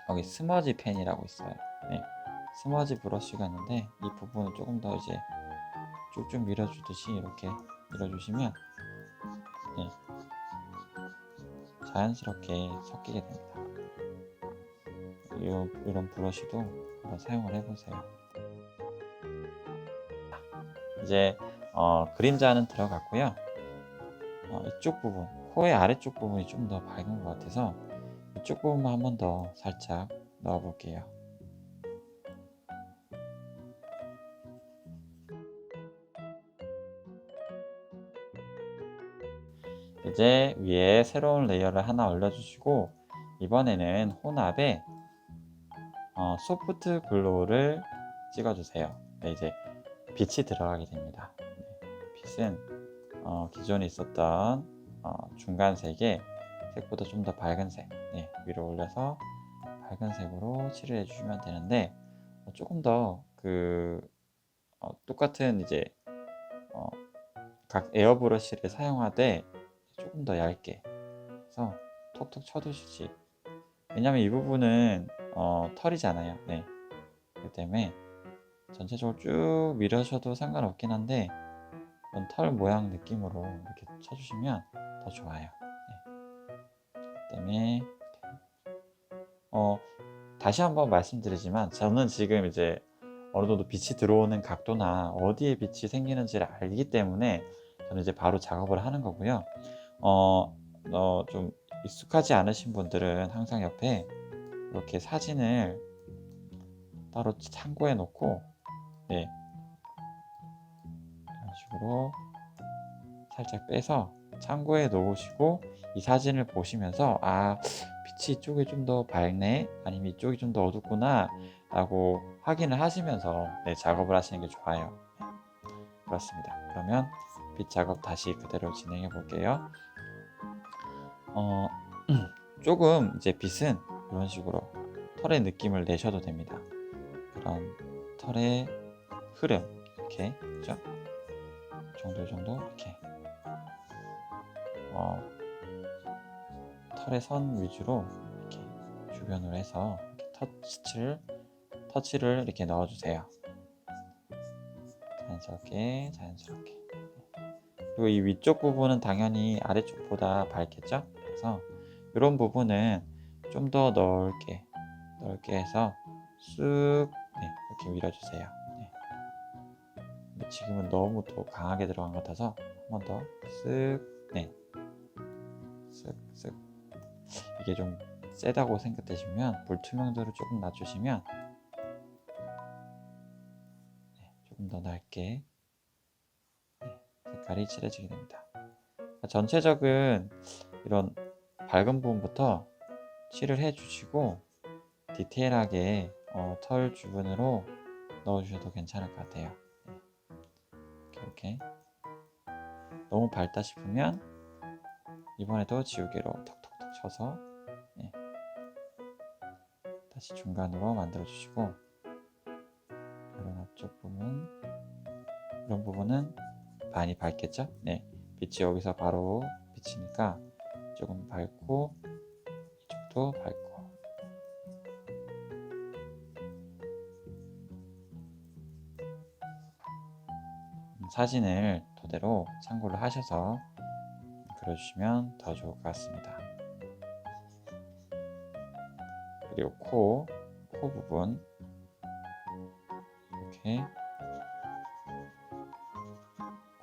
여기 스머지 펜이라고 있어요. 네, 스머지 브러쉬가 있는데 이 부분을 조금 더 이제 쭉쭉 밀어주듯이 이렇게 밀어주시면 네, 자연스럽게 섞이게 됩니다. 이런 브러쉬도 한번 사용을 해보세요. 이제 그림자는 들어갔고요. 이쪽 부분, 코의 아래쪽 부분이 좀 더 밝은 것 같아서 이쪽 부분만 한 번 더 살짝 넣어 볼게요. 이제 위에 새로운 레이어를 하나 올려주시고 이번에는 혼합에 소프트 글로우를 찍어주세요. 네, 이제 빛이 들어가게 됩니다. 네, 빛은 기존에 있었던 중간색의 색보다 좀 더 밝은 색, 네, 위로 올려서 밝은 색으로 칠을 해주시면 되는데 조금 더 똑같은 이제 각 에어브러쉬를 사용하되 조금 더 얇게 해서 톡톡 쳐주시지. 왜냐면 이 부분은 털이잖아요. 네. 그렇기 때문에 전체적으로 쭉 밀으셔도 상관없긴 한데 털 모양 느낌으로 이렇게 쳐주시면 더 좋아요. 네. 그렇기 때문에 다시 한번 말씀드리지만 저는 지금 이제 어느 정도 빛이 들어오는 각도나 어디에 빛이 생기는지를 알기 때문에 저는 이제 바로 작업을 하는 거고요. 좀 익숙하지 않으신 분들은 항상 옆에 이렇게 사진을 따로 참고해 놓고, 네, 이런 식으로 살짝 빼서 참고해 놓으시고 이 사진을 보시면서 빛이 이쪽이 좀 더 밝네, 아니면 이쪽이 좀 더 어둡구나 라고 확인을 하시면서 네, 작업을 하시는 게 좋아요. 네, 그렇습니다. 그러면 빛 작업 다시 그대로 진행해 볼게요. 조금 이제 빛은 이런 식으로 털의 느낌을 내셔도 됩니다. 그런 털의 흐름, 이렇게, 그죠? 이 정도 이렇게 털의 선 위주로 이렇게 주변으로 해서 이렇게 터치를 이렇게 넣어주세요. 자연스럽게. 그리고 이 위쪽 부분은 당연히 아래쪽보다 밝겠죠? 그래서 이런 부분은 좀 더 넓게 해서 쑥, 네, 이렇게 밀어주세요. 네. 근데 지금은 너무 더 강하게 들어간 것 같아서 한 번 더 쓱, 네, 쓱. 이게 좀 세다고 생각되시면 불투명도를 조금 낮추시면 네, 조금 더 넓게 색깔이 칠해지게 됩니다. 전체적인 이런 밝은 부분부터 칠을 해주시고 디테일하게 털 주변으로 넣어주셔도 괜찮을 것 같아요. 이렇게 너무 밝다 싶으면 이번에도 지우개로 톡톡톡 쳐서 네, 다시 중간으로 만들어 주시고 이런 앞쪽 부분, 이런 부분은 많이 밝겠죠? 네, 빛이 여기서 바로 비치니까 조금 밝고 이쪽도 밝고. 사진을 토대로 참고를 하셔서 그려주시면 더 좋을 것 같습니다. 그리고 코 부분 이렇게,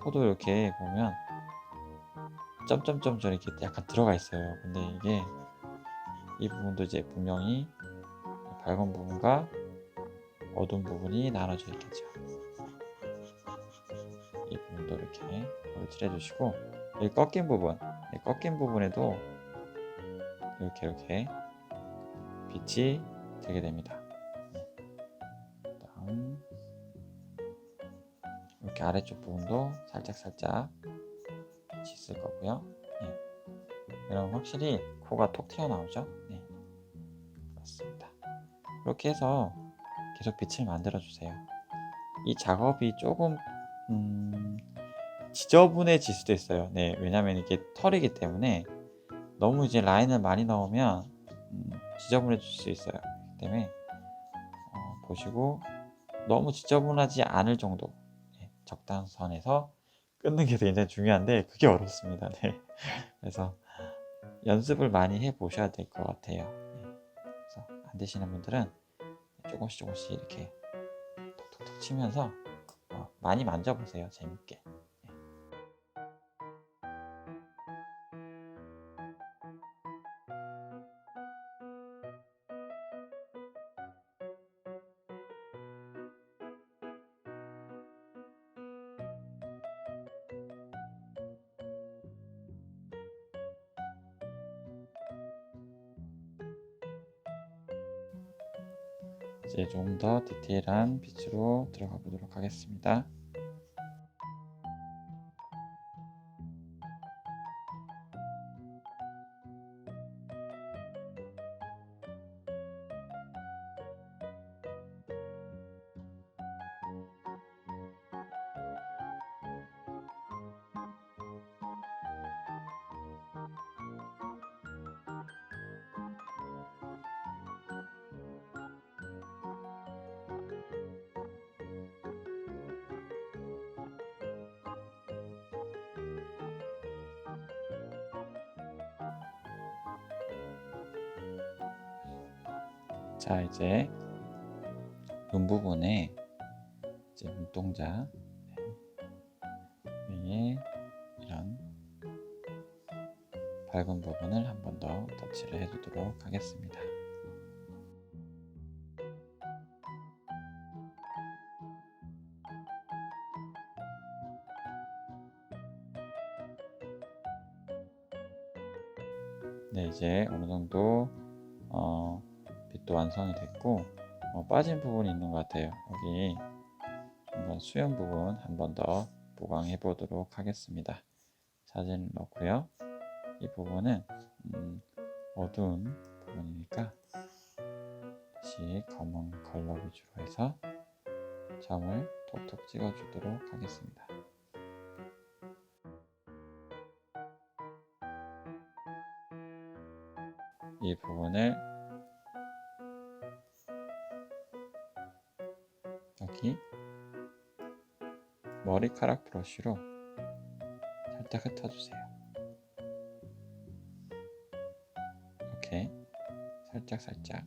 코도 이렇게 보면 점점점 이렇게 약간 들어가 있어요. 근데 이게 이 부분도 이제 분명히 밝은 부분과 어두운 부분이 나눠져 있겠죠. 이 부분도 이렇게 칠해주시고, 이 꺾인 부분에도 이렇게 빛이 되게 됩니다. 다음 이렇게 아래쪽 부분도 살짝 빛이 있을 거고요. 네. 이러면 확실히 코가 톡 튀어나오죠. 네. 그렇습니다. 이렇게 해서 계속 빛을 만들어 주세요. 이 작업이 조금 지저분해질 수도 있어요. 네, 왜냐면 이게 털이기 때문에 너무 이제 라인을 많이 넣으면 지저분해질 수 있어요. 그렇기 때문에 보시고 너무 지저분하지 않을 정도, 네, 적당선에서 끊는 게 굉장히 중요한데 그게 어렵습니다. 네. 그래서 연습을 많이 해 보셔야 될 것 같아요. 네. 그래서 안 되시는 분들은 조금씩 이렇게 톡톡톡 치면서 많이 만져보세요. 재밌게. 이제 조금 더 디테일한 빛으로 들어가 보도록 하겠습니다. 자, 이제 눈 부분에 이제 눈동자 위에 이런 밝은 부분을 한 번 더 터치를 해주도록 하겠습니다. 네, 이제 어느 정도 빛도 완성이 됐고 빠진 부분이 있는 것 같아요. 여기 중간 수연 부분 한 번 더 보강해 보도록 하겠습니다. 사진을 넣고요. 이 부분은 어두운 부분이니까 다시 검은 컬러 위주로 해서 점을 톡톡 찍어 주도록 하겠습니다. 이 부분을 여기 머리카락 브러쉬로 살짝 흩어주세요. 이렇게 살짝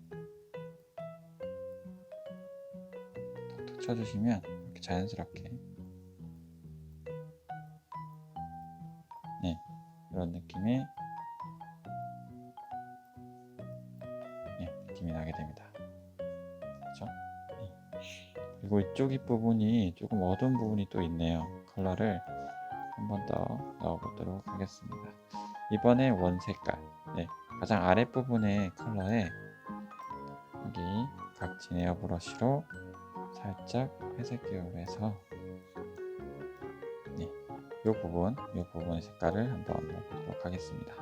톡톡 쳐주시면 이렇게 자연스럽게 이런 느낌의 느낌이 나게 됩니다. 그렇죠? 그리고 이쪽 부분이 조금 어두운 부분이 또 있네요. 컬러를 한 번 더 넣어보도록 하겠습니다. 이번에 원 색깔, 가장 아랫부분의 컬러에 여기 각진 에어 브러쉬로 살짝 회색 계열로 해서 이 부분의 색깔을 한번 넣어보도록 하겠습니다.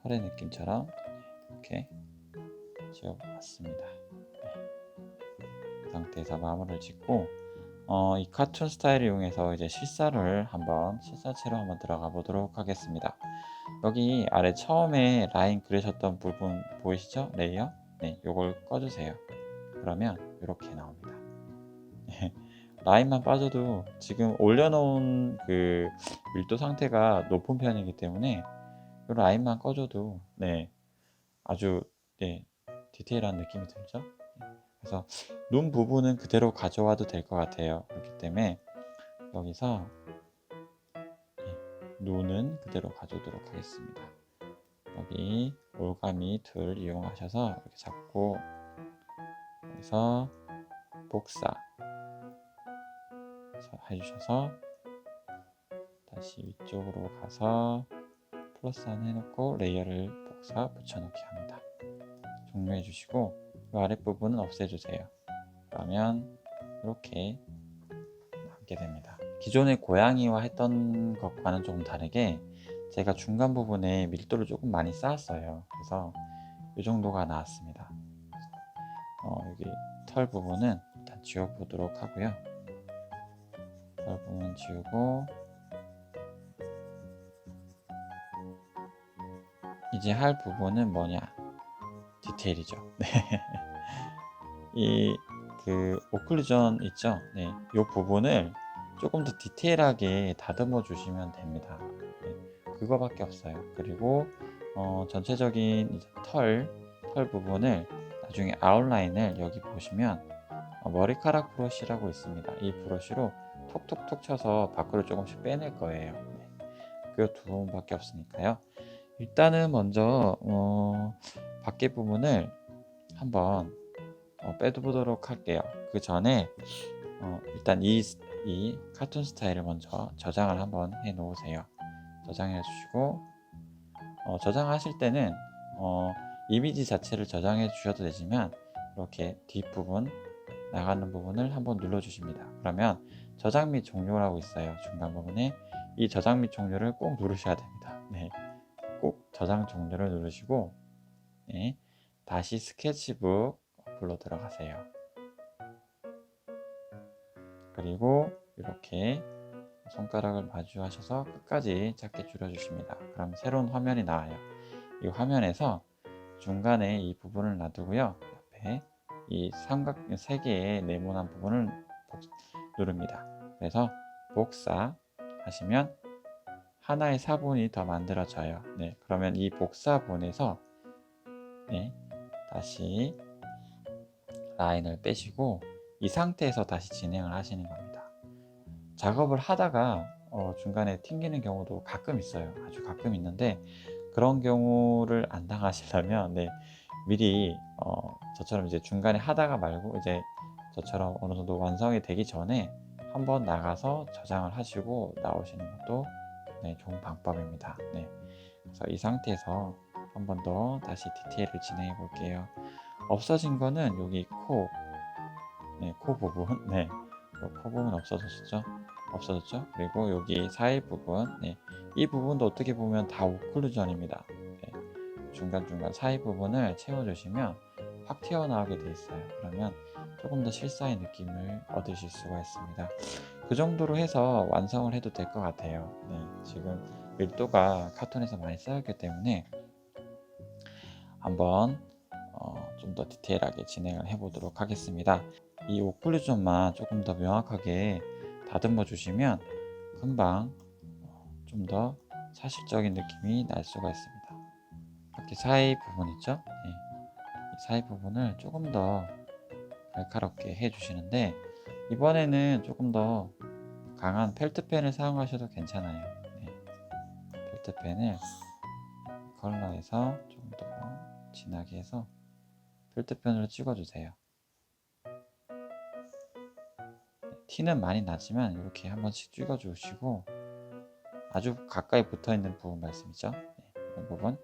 털의 느낌처럼 이렇게 지워봤습니다. 그 상태에서 마무리를 짓고 이 카툰 스타일을 이용해서 이제 실사체로 한번 들어가 보도록 하겠습니다. 여기 아래 처음에 라인 그리셨던 부분 보이시죠? 레이어? 요걸 꺼주세요. 그러면 이렇게 나옵니다. 라인만 빠져도 지금 올려놓은 그 밀도 상태가 높은 편이기 때문에 이 라인만 꺼줘도 아주 디테일한 느낌이 들죠? 그래서 눈 부분은 그대로 가져와도 될 것 같아요. 그렇기 때문에 여기서 눈은 그대로 가져오도록 하겠습니다. 여기 올가미 툴 이용하셔서 이렇게 잡고 여기서 복사 해주셔서 다시 위쪽으로 가서 플러스 안 해놓고 레이어를 복사 붙여넣기 합니다. 종료해 주시고 이 아랫부분은 없애주세요. 그러면 이렇게 남게 됩니다. 기존의 고양이와 했던 것과는 조금 다르게 제가 중간 부분에 밀도를 조금 많이 쌓았어요. 그래서 이 정도가 나왔습니다. 여기 털 부분은 일단 지워보도록 하고요. 털 부분 지우고 이제 할 부분은 뭐냐? 디테일이죠. 그 오클루전 있죠? 이 부분을 조금 더 디테일하게 다듬어 주시면 됩니다. 그거밖에 없어요. 그리고 전체적인 이제 털 부분을 나중에 아웃라인을 여기 보시면 머리카락 브러쉬라고 있습니다. 이 브러쉬로 톡톡톡 쳐서 밖으로 조금씩 빼낼 거예요. 그 두 부분밖에 없으니까요. 일단은 먼저 밖에 부분을 한번 빼보도록 할게요. 그 전에 일단 이 이 카툰 스타일을 먼저 저장을 한번 해 놓으세요. 저장해 주시고 저장하실 때는 이미지 자체를 저장해 주셔도 되지만 이렇게 뒷부분 나가는 부분을 한번 눌러 주십니다. 그러면 저장 및 종료라고 있어요. 중간 부분에 이 저장 및 종료를 꼭 누르셔야 됩니다. 네, 꼭 저장 종료를 누르시고 네, 다시 스케치북 어플로 들어가세요. 그리고 이렇게 손가락을 마주하셔서 끝까지 작게 줄여주십니다. 그럼 새로운 화면이 나와요. 이 화면에서 중간에 이 부분을 놔두고요. 옆에 이 삼각 3개의 네모난 부분을 누릅니다. 그래서 복사 하시면 하나의 사본이 더 만들어져요. 네, 그러면 이 복사본에서 네, 다시 라인을 빼시고 이 상태에서 다시 진행을 하시는 겁니다. 작업을 하다가 중간에 튕기는 경우도 가끔 있어요. 아주 가끔 있는데 그런 경우를 안 당하시려면 네, 미리 저처럼 이제 중간에 하다가 말고 이제 저처럼 어느 정도 완성이 되기 전에 한번 나가서 저장을 하시고 나오시는 것도 네, 좋은 방법입니다. 네, 그래서 이 상태에서 한 번 더 다시 디테일을 진행해 볼게요. 없어진 거는 여기 코, 네, 코 부분, 네, 코 부분 없어졌죠? 그리고 여기 사이 부분, 네, 이 부분도 어떻게 보면 다 오클루전입니다. 네, 중간중간 사이 부분을 채워주시면 확 튀어나오게 돼 있어요. 그러면 조금 더 실사의 느낌을 얻으실 수가 있습니다. 그 정도로 해서 완성을 해도 될 것 같아요. 네, 지금 밀도가 카툰에서 많이 쌓였기 때문에 한번 좀 더 디테일하게 진행을 해 보도록 하겠습니다. 이 오클루전만 조금 더 명확하게 다듬어 주시면 금방 좀 더 사실적인 느낌이 날 수가 있습니다. 이렇게 사이 부분 있죠? 네. 이 사이 부분을 조금 더 날카롭게 해 주시는데 이번에는 조금 더 강한 펠트펜을 사용하셔도 괜찮아요. 네. 펠트펜을 컬러에서 조금 더 진하게 해서 펠트펜으로 찍어주세요. 티는 많이 나지만 이렇게 한 번씩 찍어주시고 아주 가까이 붙어있는 부분 말씀이죠. 네, 이런 부분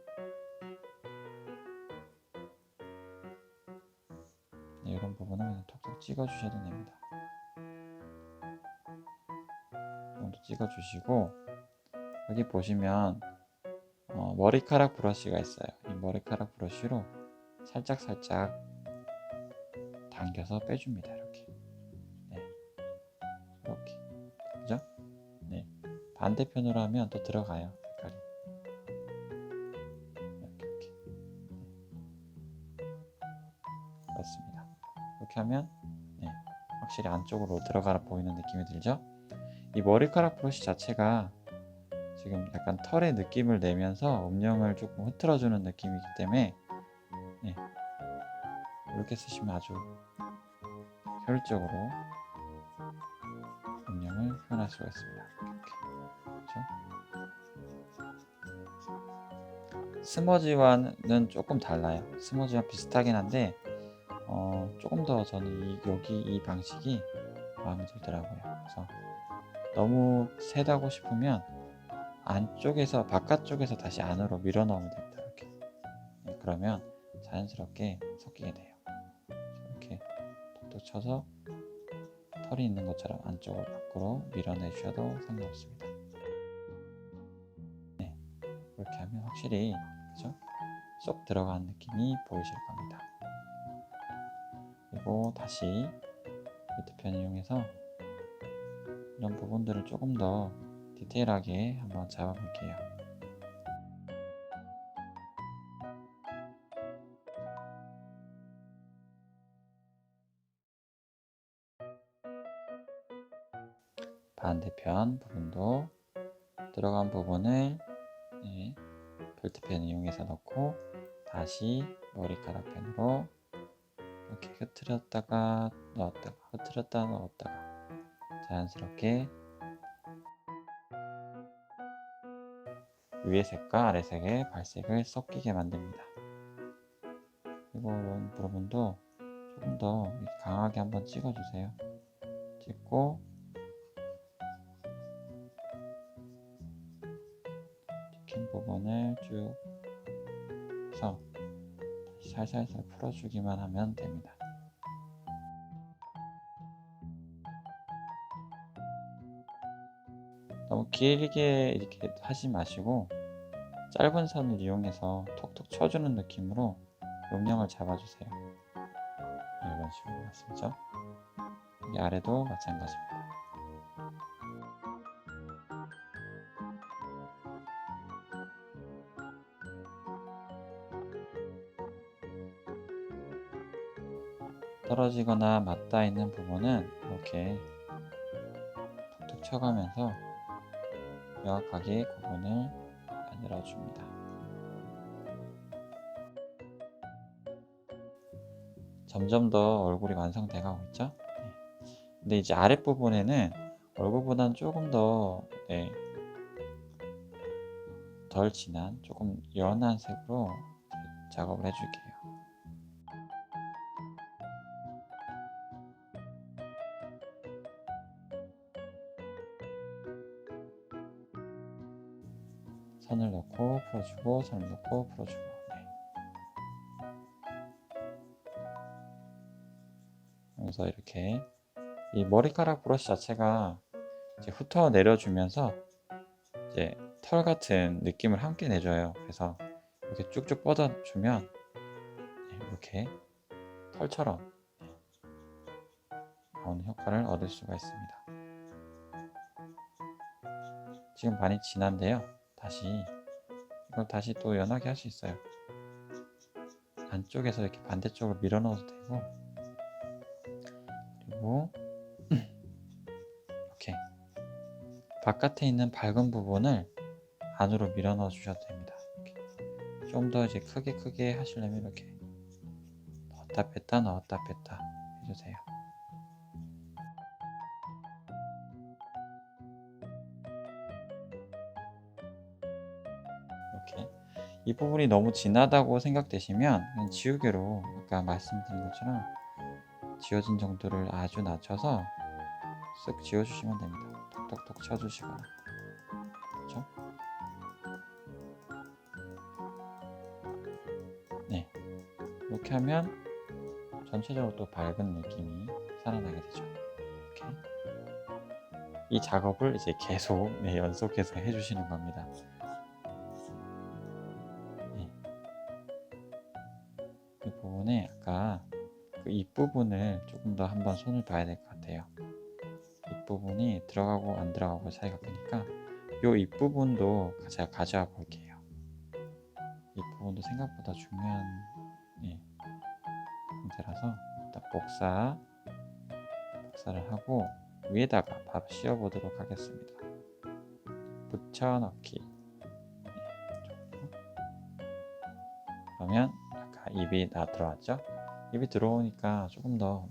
네, 이런 부분은 그냥 톡톡 찍어주셔도 됩니다. 이 정도 찍어주시고 여기 보시면 머리카락 브러쉬가 있어요. 이 머리카락 브러쉬로 살짝살짝 당겨서 빼줍니다. 이렇게 네, 이렇게 그죠? 네, 반대편으로 하면 또 들어가요. 색깔이 이렇게 맞습니다. 이렇게 하면 네, 확실히 안쪽으로 들어가 보이는 느낌이 들죠? 이 머리카락 브러쉬 자체가 지금 약간 털의 느낌을 내면서 음영을 조금 흐트러주는 느낌이기 때문에 네, 이렇게 쓰시면 아주 효율적으로 음영을 표현할 수가 있습니다. 이렇게. 그렇죠? 스머지와는 조금 달라요. 스머지와 비슷하긴 한데 조금 더 저는 여기 이 방식이 마음에 들더라고요. 그래서 너무 세다고 싶으면 안쪽에서 바깥쪽에서 다시 안으로 밀어 넣으면 됩니다. 이렇게 네, 그러면 자연스럽게 섞이게 돼요. 이렇게 톡톡 쳐서 털이 있는 것처럼 안쪽으로 밖으로 밀어내 주셔도 상관없습니다. 네, 이렇게 하면 확실히 그죠? 쏙 들어간 느낌이 보이실 겁니다. 그리고 다시 벨트펜을 이용해서 이런 부분들을 조금 더 디테일하게 한번 잡아볼게요. 반대편 부분도 들어간 부분을 네, 벨트펜을 이용해서 넣고 다시 머리카락 펜으로 이렇게 흐트렸다가 넣었다가 흐트렸다가 넣었다가 자연스럽게 위의 색과 아래 색의 발색을 섞이게 만듭니다. 그리고 이런 부분도 조금 더 강하게 한번 찍어주세요. 찍고 긴 부분을 쭉 해서 다시 살살살 풀어주기만 하면 됩니다. 너무 길게 이렇게 하지 마시고 짧은 선을 이용해서 톡톡 쳐주는 느낌으로 용량을 잡아주세요. 이런 식으로 말씀이죠. 여기 아래도 마찬가지입니다. 떨어지거나 맞닿아 있는 부분은 이렇게 톡톡 쳐가면서 명확하게 구분을 만들어 줍니다. 점점 더 얼굴이 완성돼 가고 있죠. 근데 이제 아랫부분에는 얼굴보다는 조금 더 덜 진한 조금 연한 색으로 작업을 해줄게요. 선을 넣고 풀어주고 선을 넣고 풀어주고. 그래서 이렇게 이 머리카락 브러쉬 자체가 이제 훑어 내려주면서 이제 털 같은 느낌을 함께 내줘요. 그래서 이렇게 쭉쭉 뻗어주면 이렇게 털처럼 나오는 효과를 얻을 수가 있습니다. 지금 많이 진한데요. 이걸 다시 또 연하게 할 수 있어요. 안쪽에서 이렇게 반대쪽으로 밀어 넣어도 되고, 그리고 이렇게 바깥에 있는 밝은 부분을 안으로 밀어 넣어 주셔도 됩니다. 좀 더 이제 크게 하시려면 이렇게 넣었다 뺐다 넣었다 뺐다 해주세요. 이렇게 이 부분이 너무 진하다고 생각되시면 그냥 지우개로 아까 말씀드린 것처럼 지워진 정도를 아주 낮춰서 쓱 지워주시면 됩니다. 톡톡톡 쳐주시거나. 그렇죠? 네, 이렇게 하면 전체적으로 또 밝은 느낌이 살아나게 되죠. 이렇게 이 작업을 이제 계속 연속해서 해주시는 겁니다. 이 부분에 아까 그 입부분을 조금 더 한번 손을 봐야 될 것 같아요. 입부분이 들어가고 안 들어가고 차이가 크니까 이 입부분도 제가 가져와 볼게요. 입부분도 생각보다 중요한 문제라서 일단 복사를 하고 위에다가 바로 씌워 보도록 하겠습니다. 붙여넣기. 그러면 아까 입이 들어왔죠? 입이 들어오니까 조금 더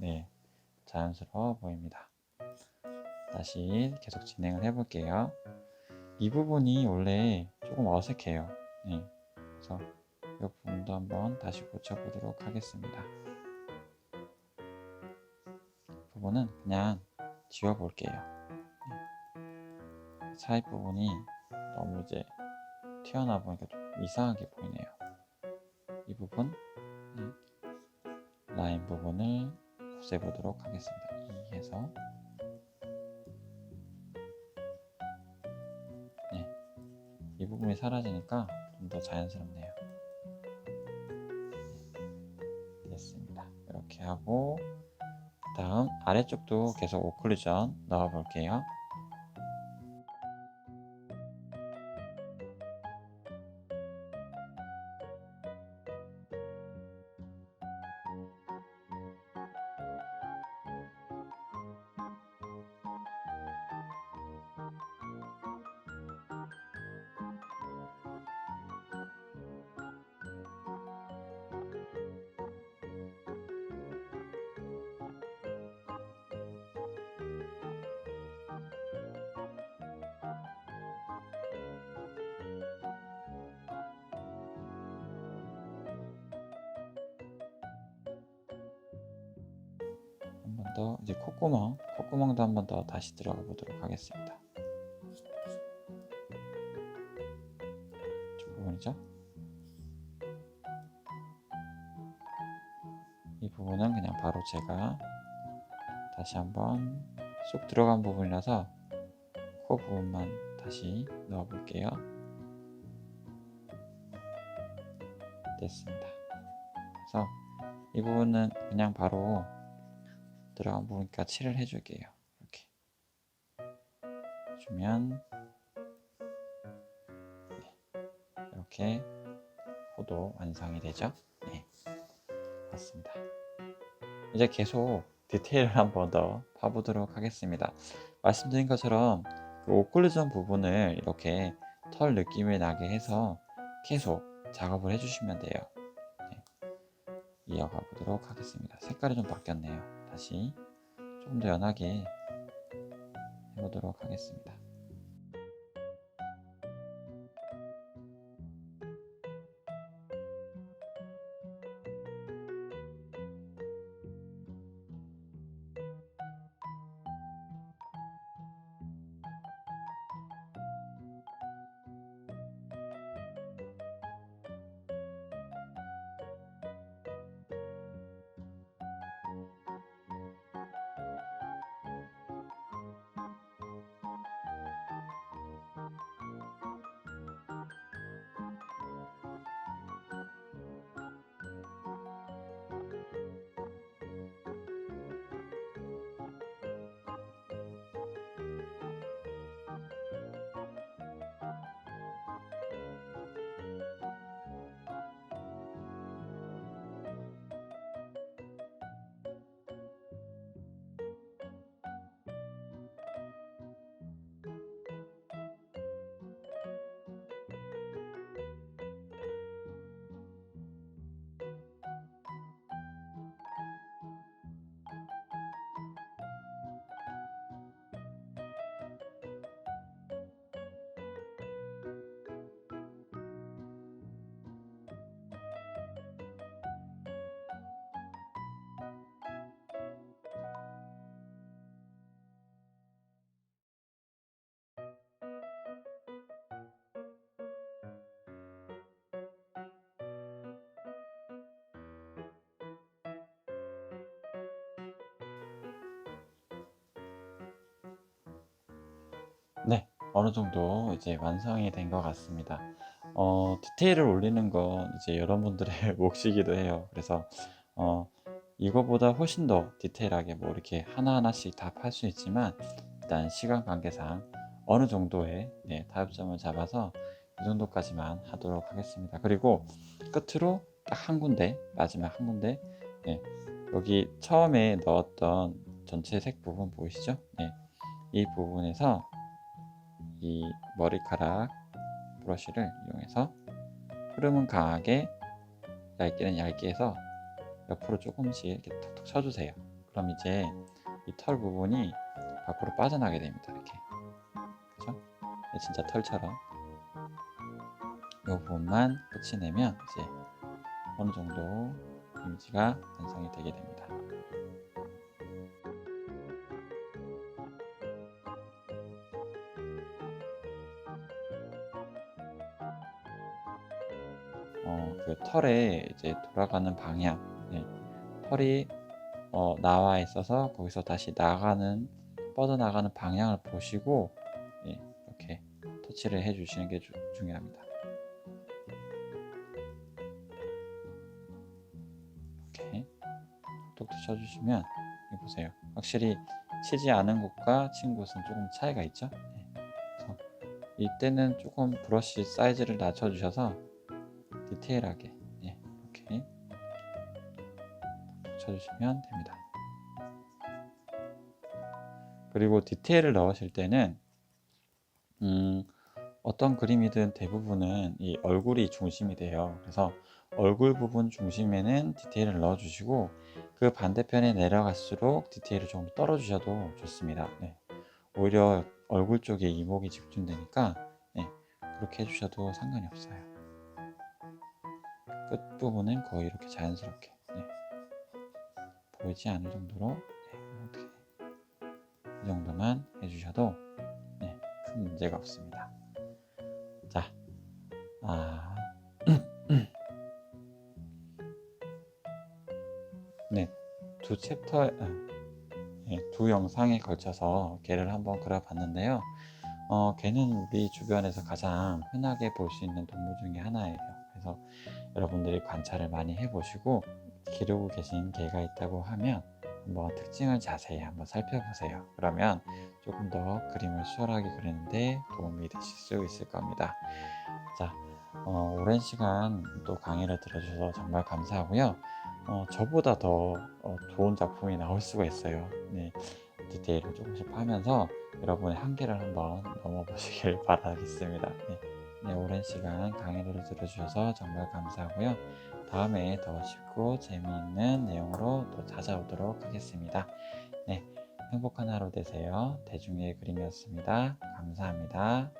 자연스러워 보입니다. 다시 계속 진행을 해볼게요. 이 부분이 원래 조금 어색해요. 그래서 이 부분도 한번 다시 고쳐보도록 하겠습니다. 이 부분은 그냥 지워볼게요. 사이 부분이 너무 이제 튀어나와 보니까 좀 이상하게 보이네요. 이 부분, 라인 부분을 없애보도록 하겠습니다. 이 해서 이 부분이 사라지니까 좀 더 자연스럽네요. 됐습니다. 이렇게 하고 다음 아래쪽도 계속 오클루전 넣어 볼게요. 한 번 더 이제 콧구멍도 한 번 더 다시 들어가 보도록 하겠습니다. 부분이죠. 이 부분은 그냥 바로 제가 다시 한번 쏙 들어간 부분이라서 코 부분만 다시 넣어 볼게요. 됐습니다. 그래서 이 부분은 그냥 바로 들어간 부분이니까 칠을 해줄게요. 이렇게 주면 이렇게 코도 완성이 되죠. 네, 맞습니다. 이제 계속 디테일을 한 번 더 파보도록 하겠습니다. 말씀드린 것처럼 그 오클루전 부분을 이렇게 털 느낌을 나게 해서 계속 작업을 해주시면 돼요. 네, 이어가 보도록 하겠습니다. 색깔이 좀 바뀌었네요. 다시 조금 더 연하게 해보도록 하겠습니다. 네, 어느 정도 이제 완성이 된 것 같습니다. 디테일을 올리는 건 이제 여러분들의 몫이기도 해요. 그래서 어, 이거보다 훨씬 더 디테일하게 뭐 이렇게 하나하나씩 다 팔 수 있지만 일단 시간 관계상 어느 정도의 타협점을 잡아서 이 정도까지만 하도록 하겠습니다. 그리고 끝으로 딱 한 군데, 마지막 한 군데, 네, 여기 처음에 넣었던 전체 색 부분 보이시죠? 네, 이 부분에서 이 머리카락 브러쉬를 이용해서 흐름은 강하게, 얇게는 얇게 해서 옆으로 조금씩 이렇게 톡톡 쳐주세요. 그럼 이제 이 털 부분이 밖으로 빠져나게 됩니다. 이렇게, 그죠? 진짜 털처럼 이 부분만 끝이 내면 이제 어느 정도 이미지가 완성이 되게 됩니다. 그 털에 이제 돌아가는 방향, 털이 나와 있어서 거기서 다시 나가는, 뻗어나가는 방향을 보시고 이렇게 터치를 해 주시는 게 중요합니다. 이렇게 톡톡 쳐주시면 보세요. 확실히 치지 않은 곳과 친 곳은 조금 차이가 있죠. 그래서 이때는 조금 브러쉬 사이즈를 낮춰주셔서 디테일하게 이렇게 쳐주시면 됩니다. 그리고 디테일을 넣으실 때는 어떤 그림이든 대부분은 이 얼굴이 중심이 돼요. 그래서 얼굴 부분 중심에는 디테일을 넣어주시고 그 반대편에 내려갈수록 디테일을 조금 떨어주셔도 좋습니다. 오히려 얼굴 쪽에 이목이 집중되니까 그렇게 해주셔도 상관이 없어요. 끝부분은 거의 이렇게 자연스럽게 보이지 않을 정도로 이렇게 이 정도만 해주셔도 큰 문제가 없습니다. 자, 두 영상에 걸쳐서 개를 한번 그려봤는데요. 개는 우리 주변에서 가장 흔하게 볼 수 있는 동물 중에 하나예요. 그래서 여러분들이 관찰을 많이 해보시고 기르고 계신 개가 있다고 하면 한번 특징을 자세히 한번 살펴보세요. 그러면 조금 더 그림을 수월하게 그리는데 도움이 되실 수 있을 겁니다. 자, 오랜 시간 또 강의를 들어주셔서 정말 감사하고요. 저보다 더 좋은 작품이 나올 수가 있어요. 네, 디테일을 조금씩 파면서 여러분의 한계를 한번 넘어보시길 바라겠습니다. 네, 네, 오랜 시간 강의를 들어주셔서 정말 감사하고요. 다음에 더 쉽고 재미있는 내용으로 또 찾아오도록 하겠습니다. 네, 행복한 하루 되세요. 대중의 그림이었습니다. 감사합니다.